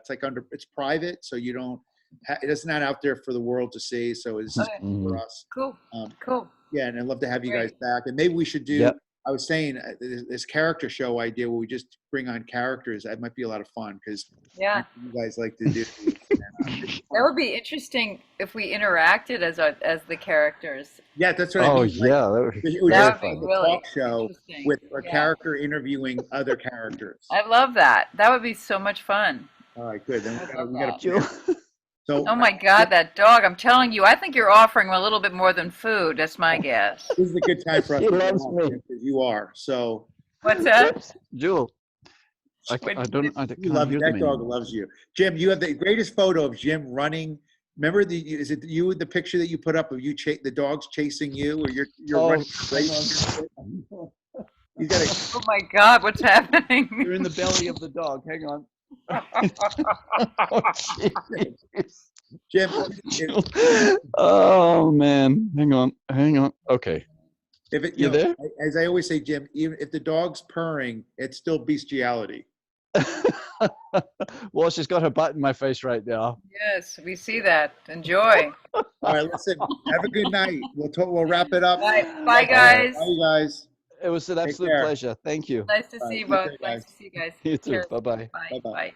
It's private, so you don't. It's not out there for the world to see. So it's just for us. Cool. Cool. Yeah, and I'd love to have you guys back. And maybe we should do. Yep. I was saying this character show idea where we just bring on characters. That might be a lot of fun because you guys like to do. That would be interesting if we interacted as the characters. Yeah, that's what I mean. Oh yeah, that would be really a talk show with a character interviewing other characters. I love that. That would be so much fun. All right, good. Then we got to. So, oh my God, that dog! I'm telling you, I think you're offering him a little bit more than food. That's my guess. This is a good time for us. He loves me because you are. So. What's that? Jewel. I love you. That dog loves you, Jim. You have the greatest photo of Jim running. Remember is it you the picture that you put up of you the dogs chasing you, or you're running? You got Oh my God, what's happening? You're in the belly of the dog. Hang on. Jim. Oh man, hang on. Okay. If you there? As I always say, Jim, even if the dog's purring, it's still bestiality. Well, she's got her butt in my face right now. Yes, we see that. Enjoy. All right, listen. Have a good night. We'll wrap it up. Bye guys. Bye, guys. It was an absolute pleasure. Thank you. Nice to see you both. Nice to see you guys. You too. Bye-bye. Bye.